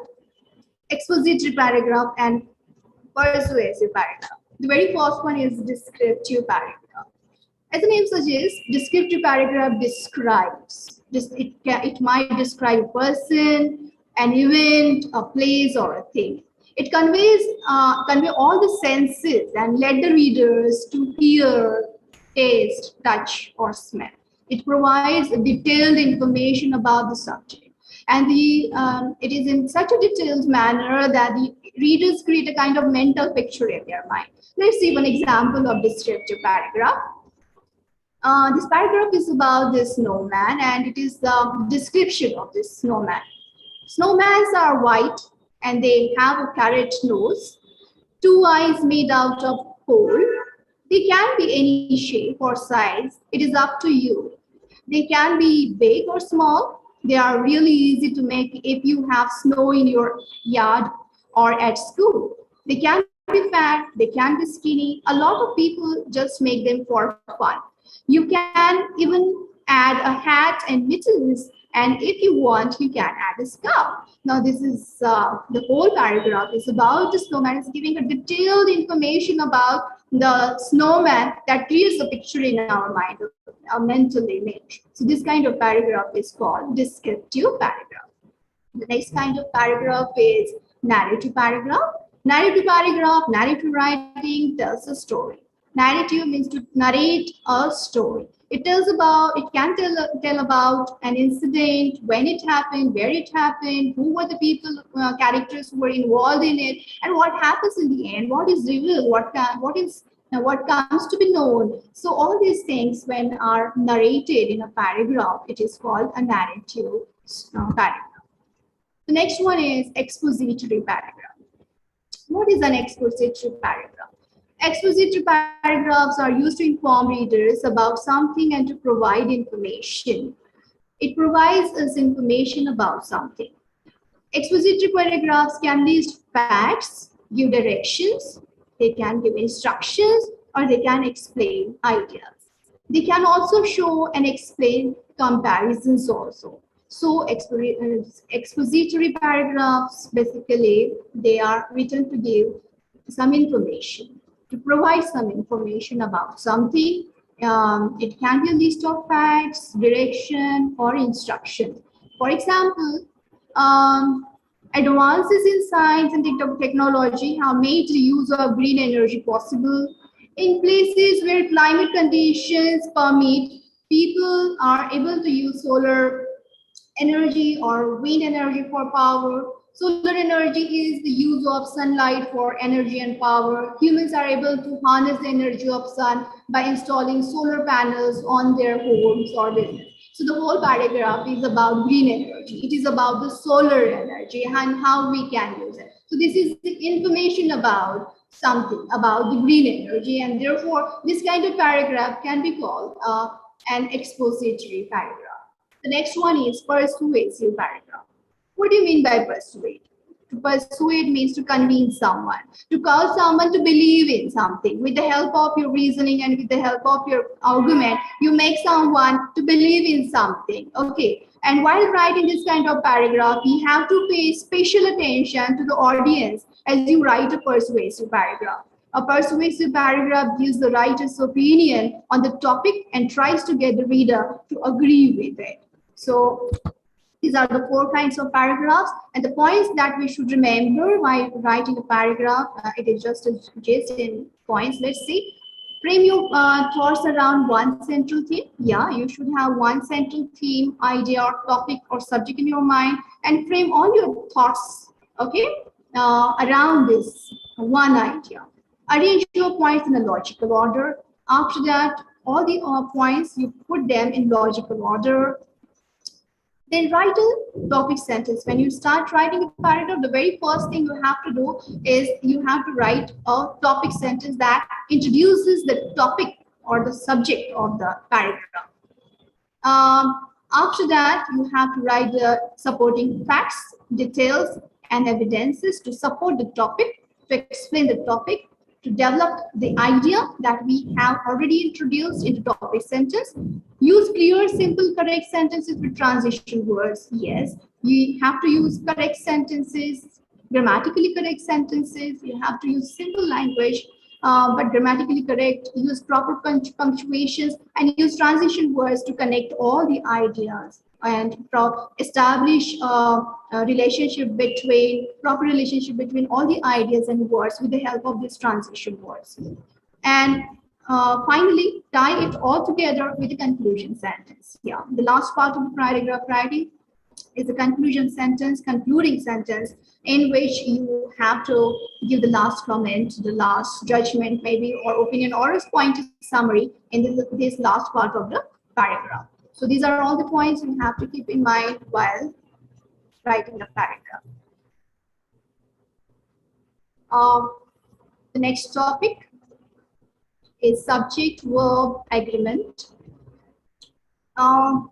C: expository paragraph, and persuasive paragraph. The very first one is descriptive paragraph. As the name suggests, descriptive paragraph describes. It might describe a person, an event, a place, or a thing. It convey all the senses and let the readers to hear, taste, touch, or smell. It provides detailed information about the subject. And it is in such a detailed manner that the readers create a kind of mental picture in their mind. Let's see one example of descriptive paragraph. This paragraph is about this snowman, and it is the description of this snowman. Snowmans are white and they have a carrot nose, two eyes made out of coal. They can be any shape or size. It is up to you. They can be big or small. They are really easy to make if you have snow in your yard or at school. They can be fat, they can be skinny. A lot of people just make them for fun. You can even add a hat and mittens, and if you want, you can add a scarf. Now, this is the whole paragraph is about the snowman. It's giving a detailed information about the snowman that creates a picture in our mind, a mental image. So this kind of paragraph is called descriptive paragraph. The next kind of paragraph is narrative paragraph. Narrative paragraph, narrative writing tells a story. Narrative means to narrate a story. It tells about, it can tell about an incident, when it happened, where it happened, who were the people, characters who were involved in it, and what happens in the end, what is revealed, what comes to be known. So all these things, when are narrated in a paragraph, it is called a narrative paragraph. The next one is expository paragraph. What is an expository paragraph? Expository paragraphs are used to inform readers about something and to provide information. It provides us information about something. Expository paragraphs can list facts, give directions, they can give instructions, or they can explain ideas. They can also show and explain comparisons also. So expository paragraphs, basically, they are written to give some information, to provide some information about something. It can be a list of facts, direction, or instruction. For example, advances in science and technology have made the use of green energy possible. In places where climate conditions permit, people are able to use solar energy or wind energy for power. Solar energy is the use of sunlight for energy and power. Humans are able to harness the energy of sun by installing solar panels on their homes or business. So the whole paragraph is about green energy. It is about the solar energy and how we can use it. So this is the information about something, about the green energy, and therefore this kind of paragraph can be called an expository paragraph. The next one is persuasive paragraph. What do you mean by persuade? To persuade means to convince someone, to cause someone to believe in something. With the help of your reasoning and with the help of your argument, you make someone to believe in something. Okay. And while writing this kind of paragraph, we have to pay special attention to the audience as you write a persuasive paragraph. A persuasive paragraph gives the writer's opinion on the topic and tries to get the reader to agree with it. So these are the 4 kinds of paragraphs, and the points that we should remember while writing a paragraph. It is just in points. Let's see. Frame your thoughts around one central theme. Yeah, you should have one central theme, idea, or topic or subject in your mind, and frame all your thoughts, okay, around this one idea. Arrange your points in a logical order. After that, all the points, you put them in logical order. Then write a topic sentence. When you start writing a paragraph, the very first thing you have to do is you have to write a topic sentence that introduces the topic or the subject of the paragraph. After that, you have to write the supporting facts, details, and evidences to support the topic, to explain the topic, to develop the idea that we have already introduced into topic sentence. Use clear, simple, correct sentences with transition words. Yes, you have to use correct sentences, grammatically correct sentences. You have to use simple language, but grammatically correct. Use proper punctuations and use transition words to connect all the ideas and establish a relationship between, proper relationship between all the ideas and words with the help of these transition words. And finally, tie it all together with a conclusion sentence. Yeah, the last part of the paragraph writing. is a conclusion sentence, concluding sentence, in which you have to give the last comment, the last judgment, maybe, or opinion, or a point summary in this last part of the paragraph. So these are all the points you have to keep in mind while writing the paragraph. The next topic is subject-verb agreement. As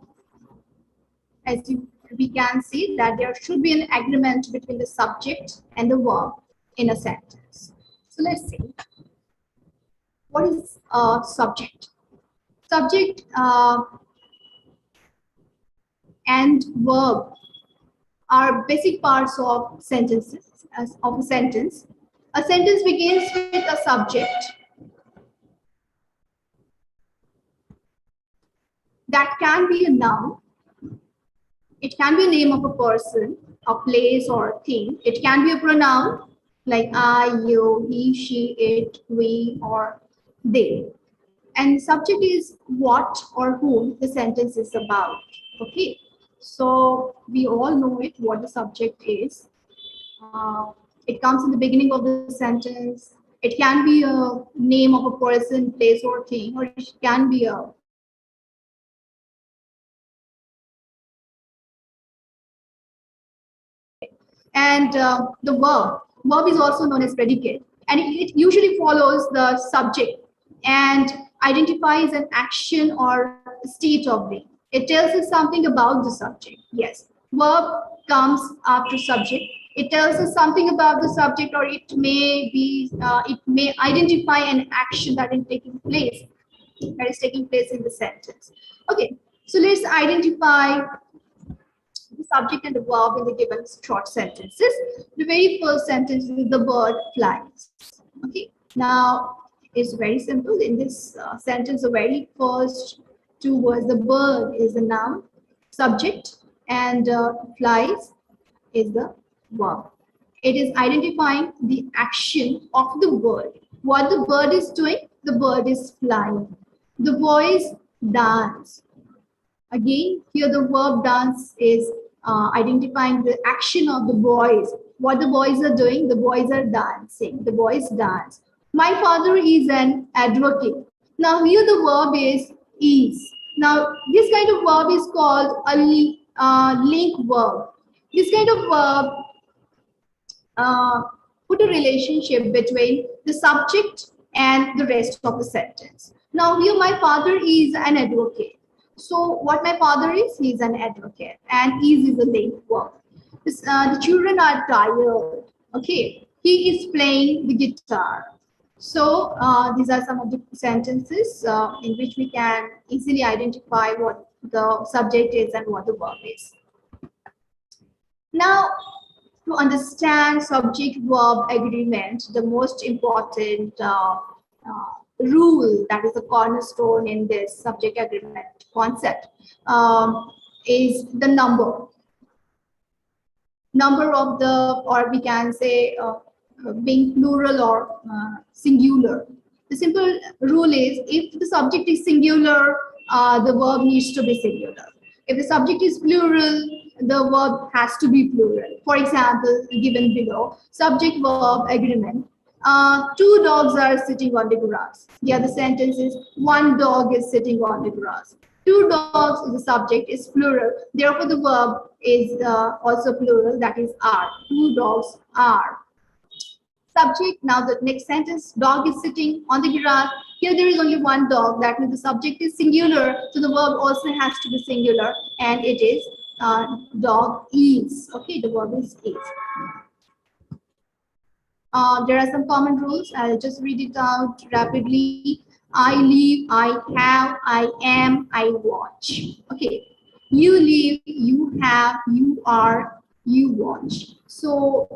C: we can see that there should be an agreement between the subject and the verb in a sentence. So let's see. What is subject? Subject and verb are basic parts of sentences, of a sentence. A sentence begins with a subject that can be a noun. It can be a name of a person, a place, or a thing. It can be a pronoun like I, you, he, she, it, we, or they. And subject is what or whom the sentence is about. Okay, so we all know it, what the subject is. It comes in the beginning of the sentence. It can be a name of a person, place, or thing, or it can be a and the verb is also known as predicate, and it usually follows the subject and identifies an action or state of being. It tells us something about the subject. Yes, verb comes after subject. It tells us something about the subject, or it may be it may identify an action that is taking place in the sentence. Okay, so let's identify the subject and the verb in the given short sentences. The very first sentence is the bird flies. Okay, now it's very simple. In this sentence, the very first two words, the bird is the noun, subject, and flies is the verb. It is identifying the action of the bird. What the bird is doing, the bird is flying. The boys dance. Again, here the verb dance is identifying the action of the boys. What the boys are doing, the boys are dancing. The boys dance. My father is an advocate. Now here the verb is. Now this kind of verb is called a link verb. This kind of verb put a relationship between the subject and the rest of the sentence. Now here my father is an advocate. So what my father is, he is an advocate, and is a link verb. The children are tired. Okay, he is playing the guitar. So these are some of the sentences in which we can easily identify what the subject is and what the verb is. Now, to understand subject-verb agreement, the most important rule that is a cornerstone in this subject agreement concept is the number of the, or we can say being plural or singular. The simple rule is, if the subject is singular, the verb needs to be singular. If the subject is plural, the verb has to be plural. For example, given below, subject-verb agreement. Two dogs are sitting on the grass. The other sentence is, one dog is sitting on the grass. Two dogs, the subject is plural. Therefore, the verb is also plural, that is are. Two dogs are. Subject, now the next sentence, dog is sitting on the grass. Here there is only one dog, that means the subject is singular, so the verb also has to be singular, and it is dog is. Okay, the verb is. There are some common rules. I'll just read it out rapidly. I live, I have, I am, I watch. Okay, you live, you have, you are, you watch. So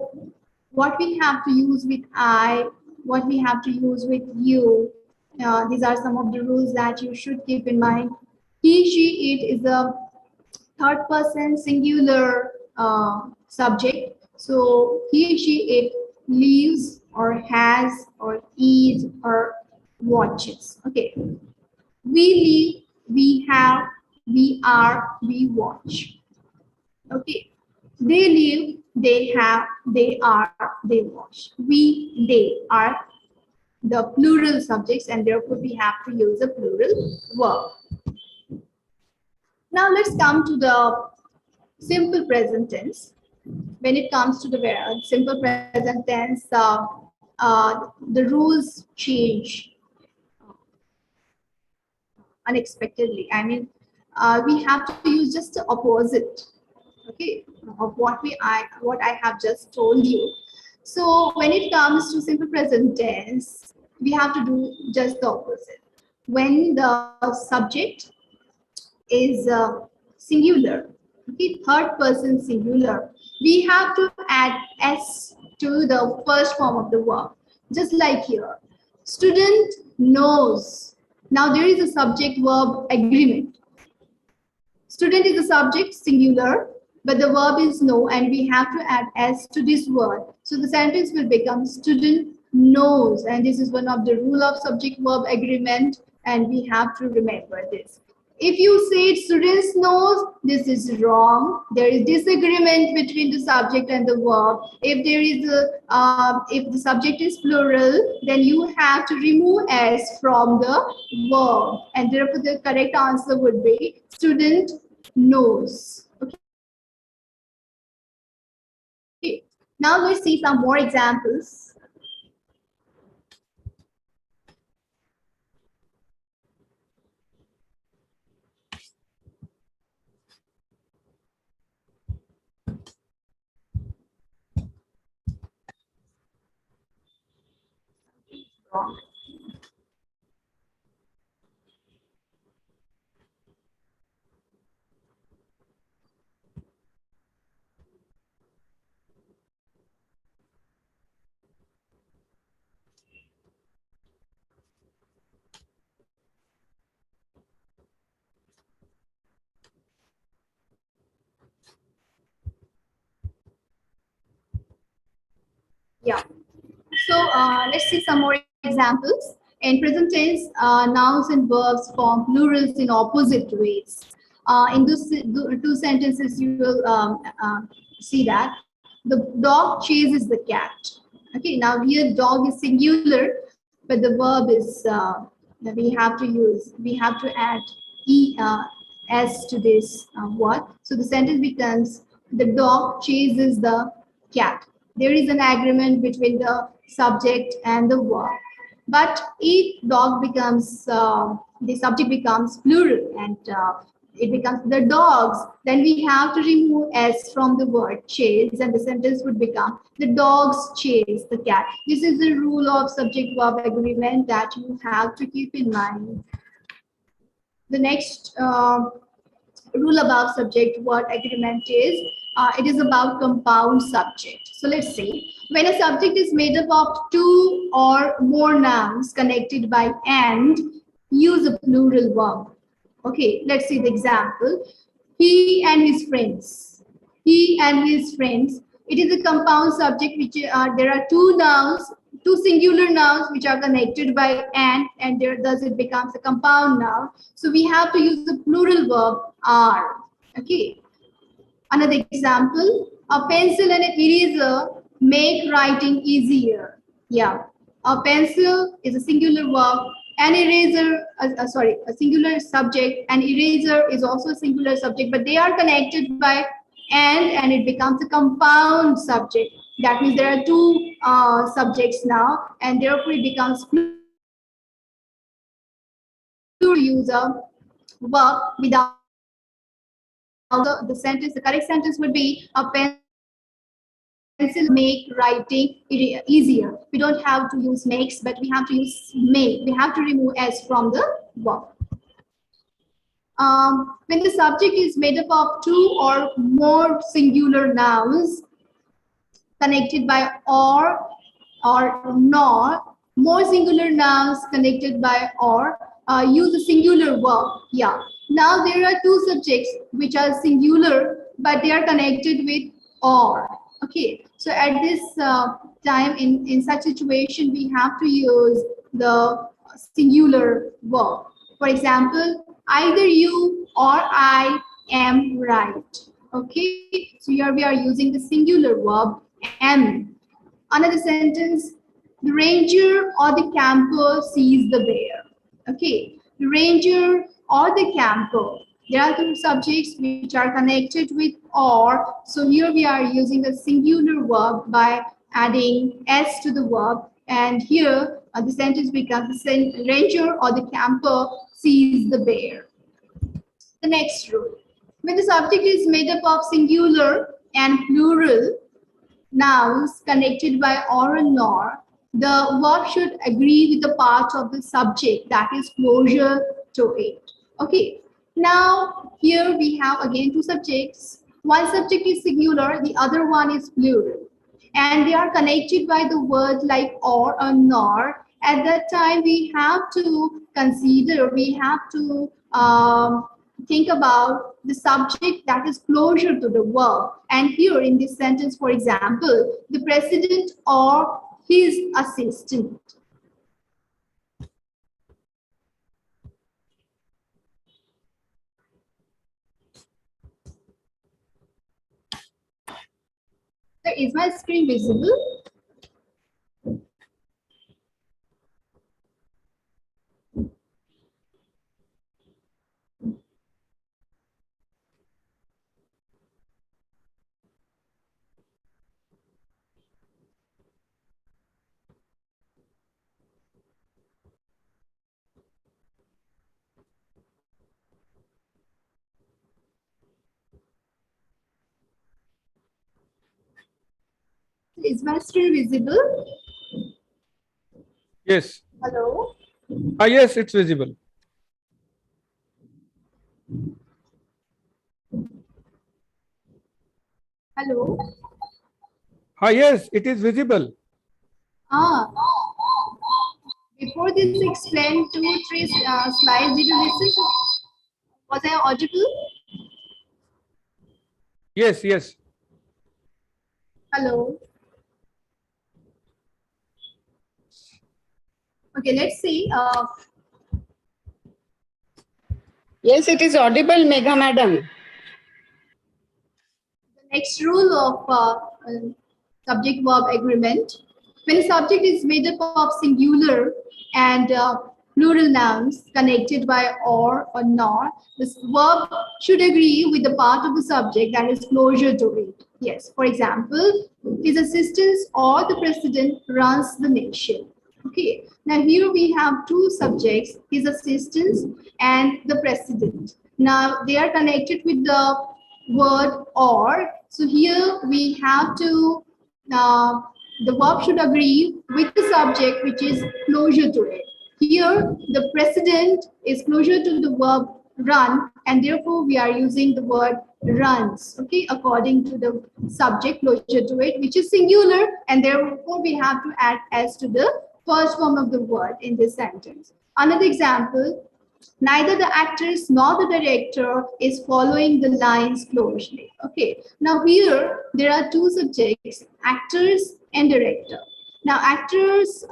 C: what we have to use with I, what we have to use with you, these are some of the rules that you should keep in mind. He, she, it is a third person singular subject. So he, she, it lives or has or is or watches. Okay. We live, we have, we are, we watch. Okay. They live, they have, they are, they watch. We, they are the plural subjects, and therefore we have to use a plural verb. Now let's come to the simple present tense. When it comes to the simple present tense, the rules change unexpectedly. I mean, we have to use just the opposite, okay, of what I have just told you. So when it comes to simple present tense, we have to do just the opposite. When the subject is singular, okay, third person singular, we have to add s to the first form of the verb. Just like here, student knows. Now there is a subject verb agreement. Student is the subject singular, but the verb is know, and we have to add s to this word. So the sentence will become student knows, and this is one of the rule of subject verb agreement, and we have to remember this. If you say students knows, this is wrong. There is disagreement between the subject and the verb. If there is if the subject is plural, then you have to remove s from the verb, and therefore the correct answer would be student knows. Okay. Now let's see some more examples. Yeah. So let's see some more examples. In present tense, nouns and verbs form plurals in opposite ways. In those two sentences, you will see that the dog chases the cat. Okay, now here dog is singular, but the verb is that we have to add s to this word. So the sentence becomes the dog chases the cat. There is an agreement between the subject and the verb. But if dog becomes the subject becomes plural, and it becomes the dogs, then we have to remove s from the word chase, and the sentence would become the dogs chase the cat. This is the rule of subject verb agreement that you have to keep in mind. The next rule about subject word agreement is it is about compound subject. So let's see, when a subject is made up of two or more nouns connected by and, use a plural verb. Okay, let's see the example. He and his friends. He and his friends. It is a compound subject which there are two nouns, two singular nouns which are connected by and there thus it becomes a compound noun. So we have to use the plural verb are. Okay. Another example, a pencil and an eraser make writing easier. Yeah. A pencil is a singular verb, an eraser, a singular subject, an eraser is also a singular subject, but they are connected by and it becomes a compound subject. That means there are two subjects now, and therefore it becomes plural. Use a verb without the sentence. The correct sentence would be a pencil make writing easier. We don't have to use makes, but we have to use make. We have to remove s from the verb. When the subject is made up of two or more singular nouns connected by or not, more singular nouns connected by or, use a singular verb. Yeah. Now there are two subjects which are singular, but they are connected with or. Okay. So at this time, in such situation, we have to use the singular verb. For example, either you or I am right. Okay, so here we are using the singular verb am. Another sentence, the ranger or the camper sees the bear. Okay, the ranger or the camper. There are two subjects which are connected with or. So here we are using the singular verb by adding s to the verb. And here the sentence becomes the ranger or the camper sees the bear. The next rule. When the subject is made up of singular and plural nouns connected by or and nor, the verb should agree with the part of the subject that is closer to it. Okay. Now, here we have again two subjects. One subject is singular, the other one is plural. And they are connected by the word like or nor. At that time, we have to consider, we have to think about the subject that is closer to the verb. And here in this sentence, for example, the president or his assistant. So is my screen visible? Is my screen visible?
B: Yes.
C: Hello?
B: Yes, it's visible.
C: Hello?
B: Yes, it is visible.
C: Ah, before this explained 2-3 slides, did you listen? Was I audible?
B: Yes, yes.
C: Hello? Okay, let's see.
A: Yes, it is audible, Megha madam.
C: The next rule of subject-verb agreement. When a subject is made up of singular and plural nouns connected by or nor, this verb should agree with the part of the subject that is closer to it. Yes, for example, his assistant or the president runs the nation. Okay, now here we have two subjects, his assistants and the president. Now they are connected with the word or. So here we have to, the verb should agree with the subject which is closer to it. Here the president is closer to the verb run and therefore we are using the word runs, okay, according to the subject closer to it, which is singular, and therefore we have to add s to the first form of the word in this sentence. Another example, neither the actress nor the director is following the lines closely. Okay, now here there are two subjects, actors and director. Now actors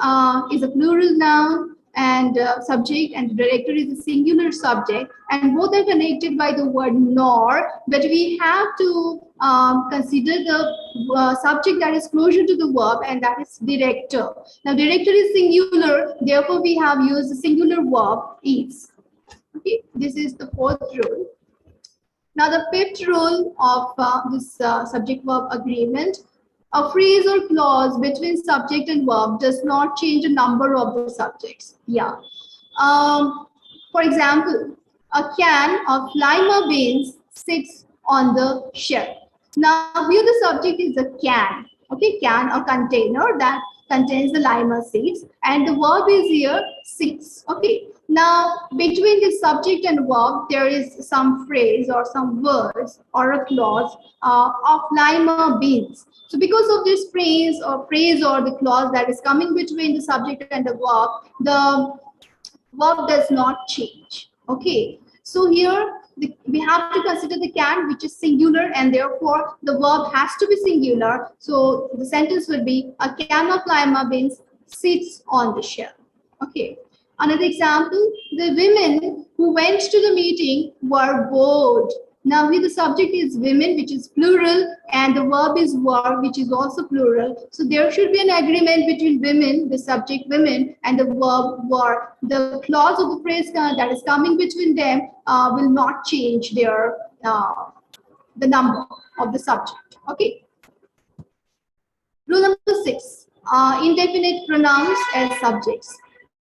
C: is a plural noun and subject, and director is a singular subject, and both are connected by the word nor, but we have to consider the subject that is closer to the verb, and that is director. Now director is singular, therefore we have used the singular verb is. Okay, this is the fourth rule. Now the fifth rule of this subject-verb agreement, a phrase or clause between subject and verb does not change the number of the subjects. Yeah. For example, a can of lima beans sits on the shelf. Now here the subject is a can. Okay, can, a container that contains the lima seeds, and the verb is here sits. Okay. Now, between the subject and verb, there is some phrase or some words or a clause of lima beans. So, because of this phrase or the clause that is coming between the subject and the verb does not change. Okay. So here we have to consider the can, which is singular, and therefore the verb has to be singular. So the sentence will be, a can of lima beans sits on the shelf. Okay. Another example, the women who went to the meeting were bored Now here the subject is women, which is plural, and the verb is were, which is also plural. So there should be an agreement between women, the subject women, and the verb were. The clause of the phrase that is coming between them will not change their the number of the subject. Okay. Rule number 6, indefinite pronouns as subjects.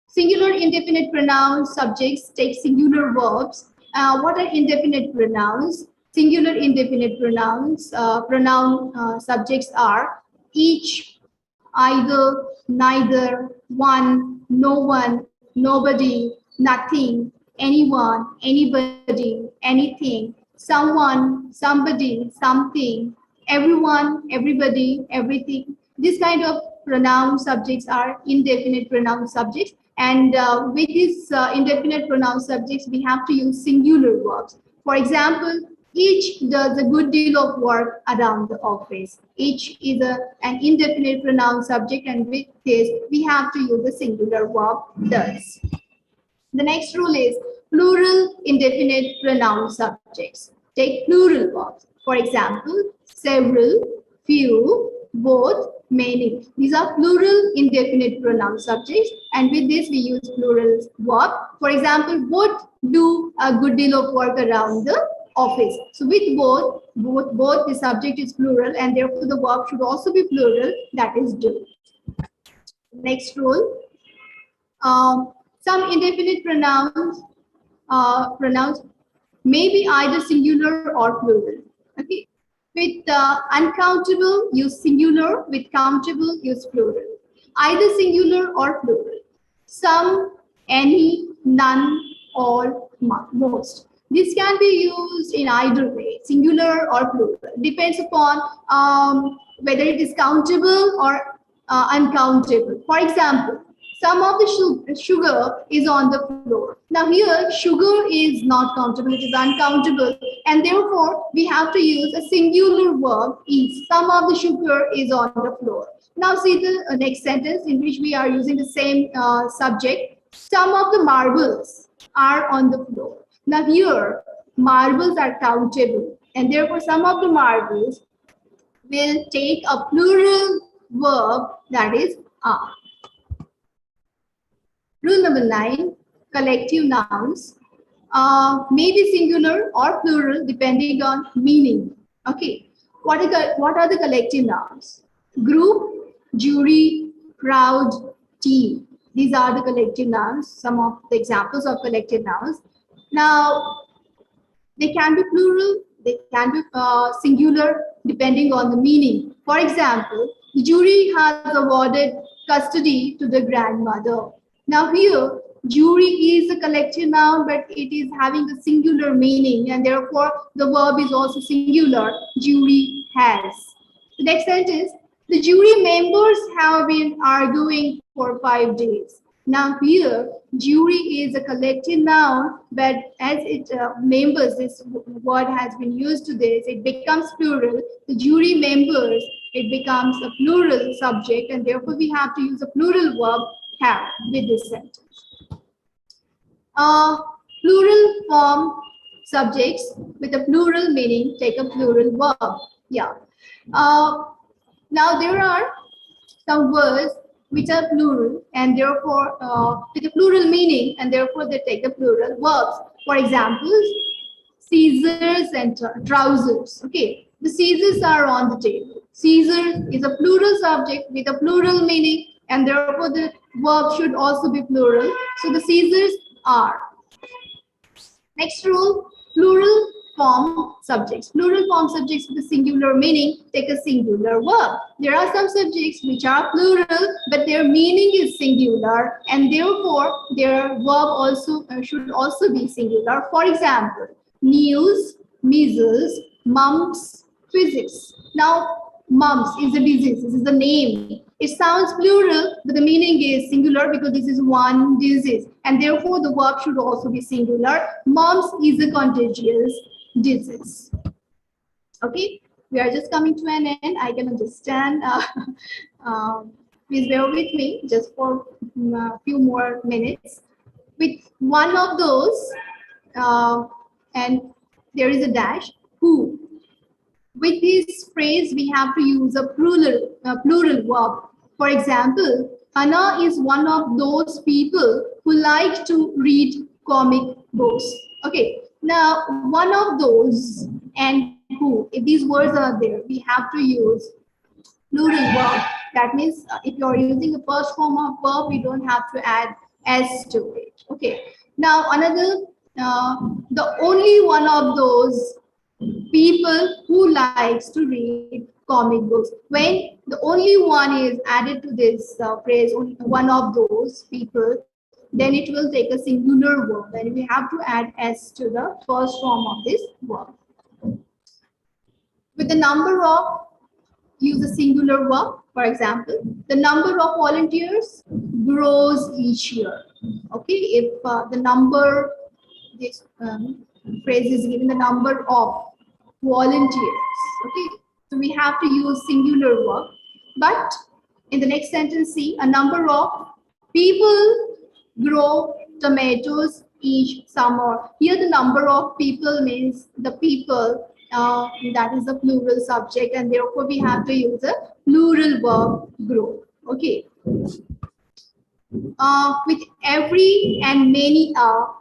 C: Singular indefinite pronouns subjects take singular verbs. What are indefinite pronouns? Singular indefinite pronouns, subjects are each, either, neither, one, no one, nobody, nothing, anyone, anybody, anything, someone, somebody, something, everyone, everybody, everything. This kind of pronoun subjects are indefinite pronoun subjects. And with these indefinite pronoun subjects, we have to use singular verbs. For example, each does a good deal of work around the office. Each is an indefinite pronoun subject, and with this, we have to use the singular verb does. The next rule is plural indefinite pronoun subjects. Take plural verbs. For example, several, few, both, many. These are plural indefinite pronoun subjects, and with this we use plural verb. For example, both do a good deal of work around the office. So with both, the subject is plural, and therefore the verb should also be plural, that is do. Next rule. Some indefinite pronouns may be either singular or plural. Okay. With uncountable, use singular. With countable, use plural. Either singular or plural. Some, any, none, all, most. This can be used in either way, singular or plural. Depends upon whether it is countable or uncountable. For example, some of the sugar is on the floor. Now here, sugar is not countable, it is uncountable, and therefore we have to use a singular verb is. Some of the sugar is on the floor. Now see the next sentence in which we are using the same subject. Some of the marbles are on the floor. Now here, marbles are countable, and therefore some of the marbles will take a plural verb, that is are. Rule number 9, collective nouns may be singular or plural depending on meaning. Okay, what are the collective nouns? Group, jury, crowd, team. These are the collective nouns, some of the examples of collective nouns. Now, they can be plural, they can be singular depending on the meaning. For example, the jury has awarded custody to the grandmother. Now here, jury is a collective noun, but it is having a singular meaning, and therefore the verb is also singular. Jury has. The next sentence, the jury members have been arguing for 5 days. Now here, jury is a collective noun, but as it members, this word has been used to this, it becomes plural. The jury members, it becomes a plural subject, and therefore we have to use a plural verb have with this sentence. Plural form subjects with a plural meaning take a plural verb. Yeah. Now there are some words which are plural and therefore with a plural meaning, and therefore they take the plural verbs. For example, scissors and trousers. Okay, the scissors are on the table. Scissors is a plural subject with a plural meaning, and therefore the verb should also be plural. So the scissors are. Next rule, plural form subjects. Plural form subjects with a singular meaning take a singular verb. There are some subjects which are plural, but their meaning is singular, and therefore their verb also should also be singular. For example, news, measles, mumps, physics. Now, mumps is a disease. This is the name. It sounds plural, but the meaning is singular because this is one disease, and therefore the verb should also be singular. Mumps is a contagious disease. Okay, we are just coming to an end. I can understand. Please bear with me just for a few more minutes. With one of those, and there is a dash, who. With this phrase, we have to use a plural verb. For example, Anna is one of those people who like to read comic books. Okay, now one of those and who, if these words are there, we have to use plural verb. That means if you're using the first form of verb, we don't have to add s to it. Okay, now another, the only one of those people who likes to read comic books. When the only one is added to this phrase, only one of those people, then it will take a singular verb, and we have to add s to the first form of this verb. With the number of, use a singular verb. For example, the number of volunteers grows each year. Okay, if the number, this phrase is given the number of volunteers. Okay, so we have to use singular verb. But in the next sentence, see, a number of people grow tomatoes each summer. Here the number of people means the people, that is the plural subject, and therefore we have to use a plural verb, grow. Okay. With every and many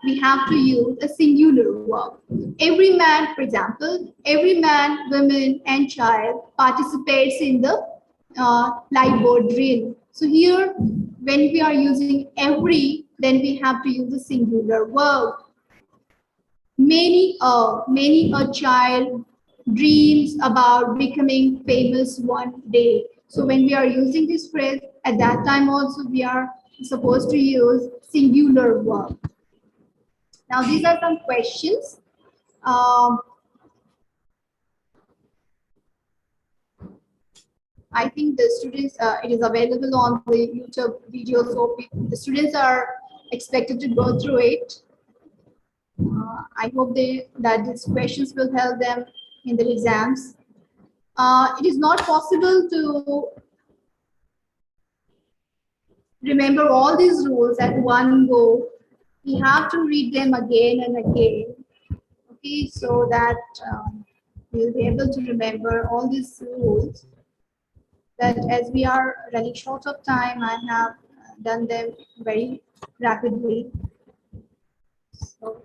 C: we have to use a singular verb. Every man, for example, every man, woman, and child participates in the lightboard drill. So here, when we are using every, then we have to use a singular verb. Many a child dreams about becoming famous one day. So when we are using this phrase, at that time also we are supposed to use singular verb. Now these are some questions. I think the students, it is available on the YouTube video, so the students are expected to go through it. I hope that these questions will help them in their exams. It is not possible to remember all these rules at one go. We have to read them again and again, okay, so that we'll be able to remember all these rules. But as we are running short of time, I have done them very rapidly. So,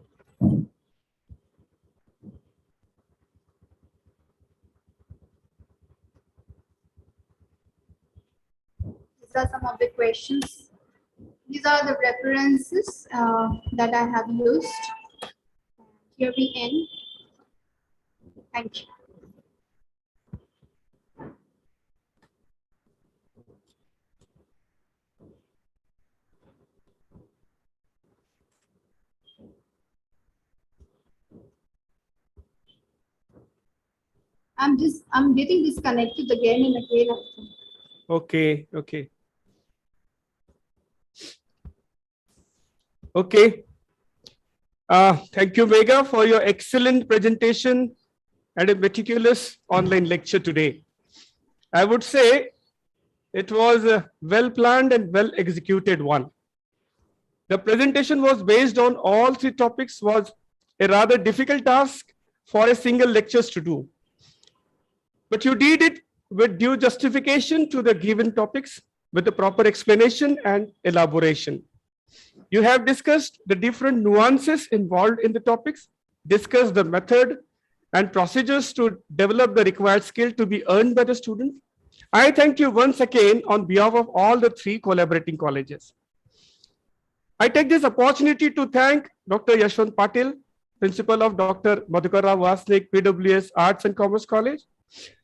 C: these are some of the questions. These are the references that I have used. Here we end. Thank you. I'm getting disconnected again and again.
B: Okay, okay. Okay. Thank you, Megha, for your excellent presentation and a meticulous online lecture today. I would say it was a well-planned and well-executed one. The presentation was based on all three topics, was a rather difficult task for a single lecture to do. But you did it with due justification to the given topics, with the proper explanation and elaboration. You have discussed the different nuances involved in the topics, discussed the method and procedures to develop the required skill to be earned by the student. I thank you once again on behalf of all the three collaborating colleges. I take this opportunity to thank Dr. Yashwant Patil, Principal of Dr. Madhukarrao Wasnik, PWS Arts and Commerce College,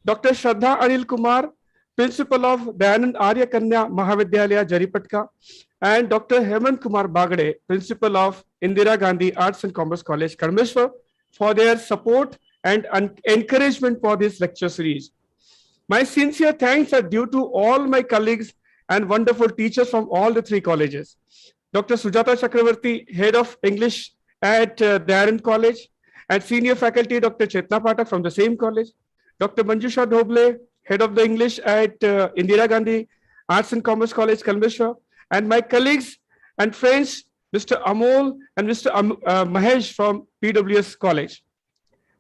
B: Dr. Shraddha Anil Kumar, Principal of Dayanad Arya Kanya Mahavidyalaya Jaripatka, and Dr. Hemant Kumar Bagade, Principal of Indira Gandhi Arts and Commerce College, Karmeshwar, for their support and encouragement for this lecture series. My sincere thanks are due to all my colleagues and wonderful teachers from all the three colleges. Dr. Sujata Chakravarti, Head of English at Dayanad College, and Senior Faculty Dr. Chetna Patak from the same college, Dr. Manjusha Dhoble, Head of the English at Indira Gandhi Arts and Commerce College, Kalmeshwar, and my colleagues and friends, Mr. Amol and Mr. Mahesh from PWS College.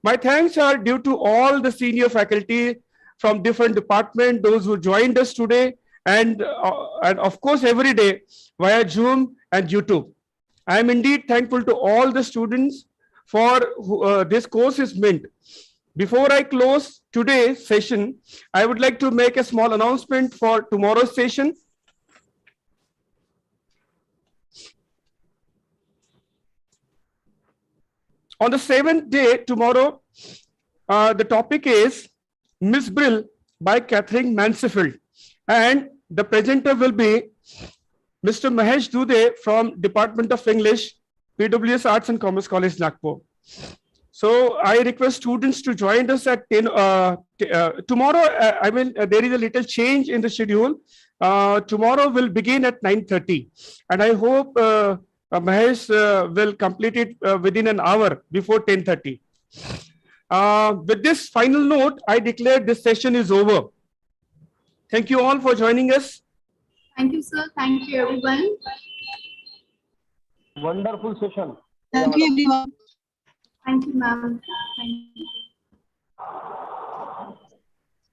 B: My thanks are due to all the senior faculty from different departments, those who joined us today, and of course every day via Zoom and YouTube. I am indeed thankful to all the students for this course is meant. Before I close today's session, I would like to make a small announcement for tomorrow's session. On the 7th day, tomorrow, the topic is Miss Brill by Catherine Mansfield. And the presenter will be Mr. Mahesh Dude from Department of English, PWS Arts and Commerce College, Nagpur. So I request students to join us at 10. Tomorrow, there is a little change in the schedule. Tomorrow will begin at 9:30. And I hope Mahesh will complete it within an hour before 10:30. With this final note, I declare this session is over. Thank you all for joining us.
C: Thank you, sir. Thank you, everyone.
D: Wonderful session.
E: Thank you, everyone.
C: Thank you, ma'am. Thank you.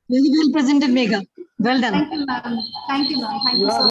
E: Very well presented, Megha. Well done.
C: Thank you, ma'am. Thank you, ma'am. Thank you so much.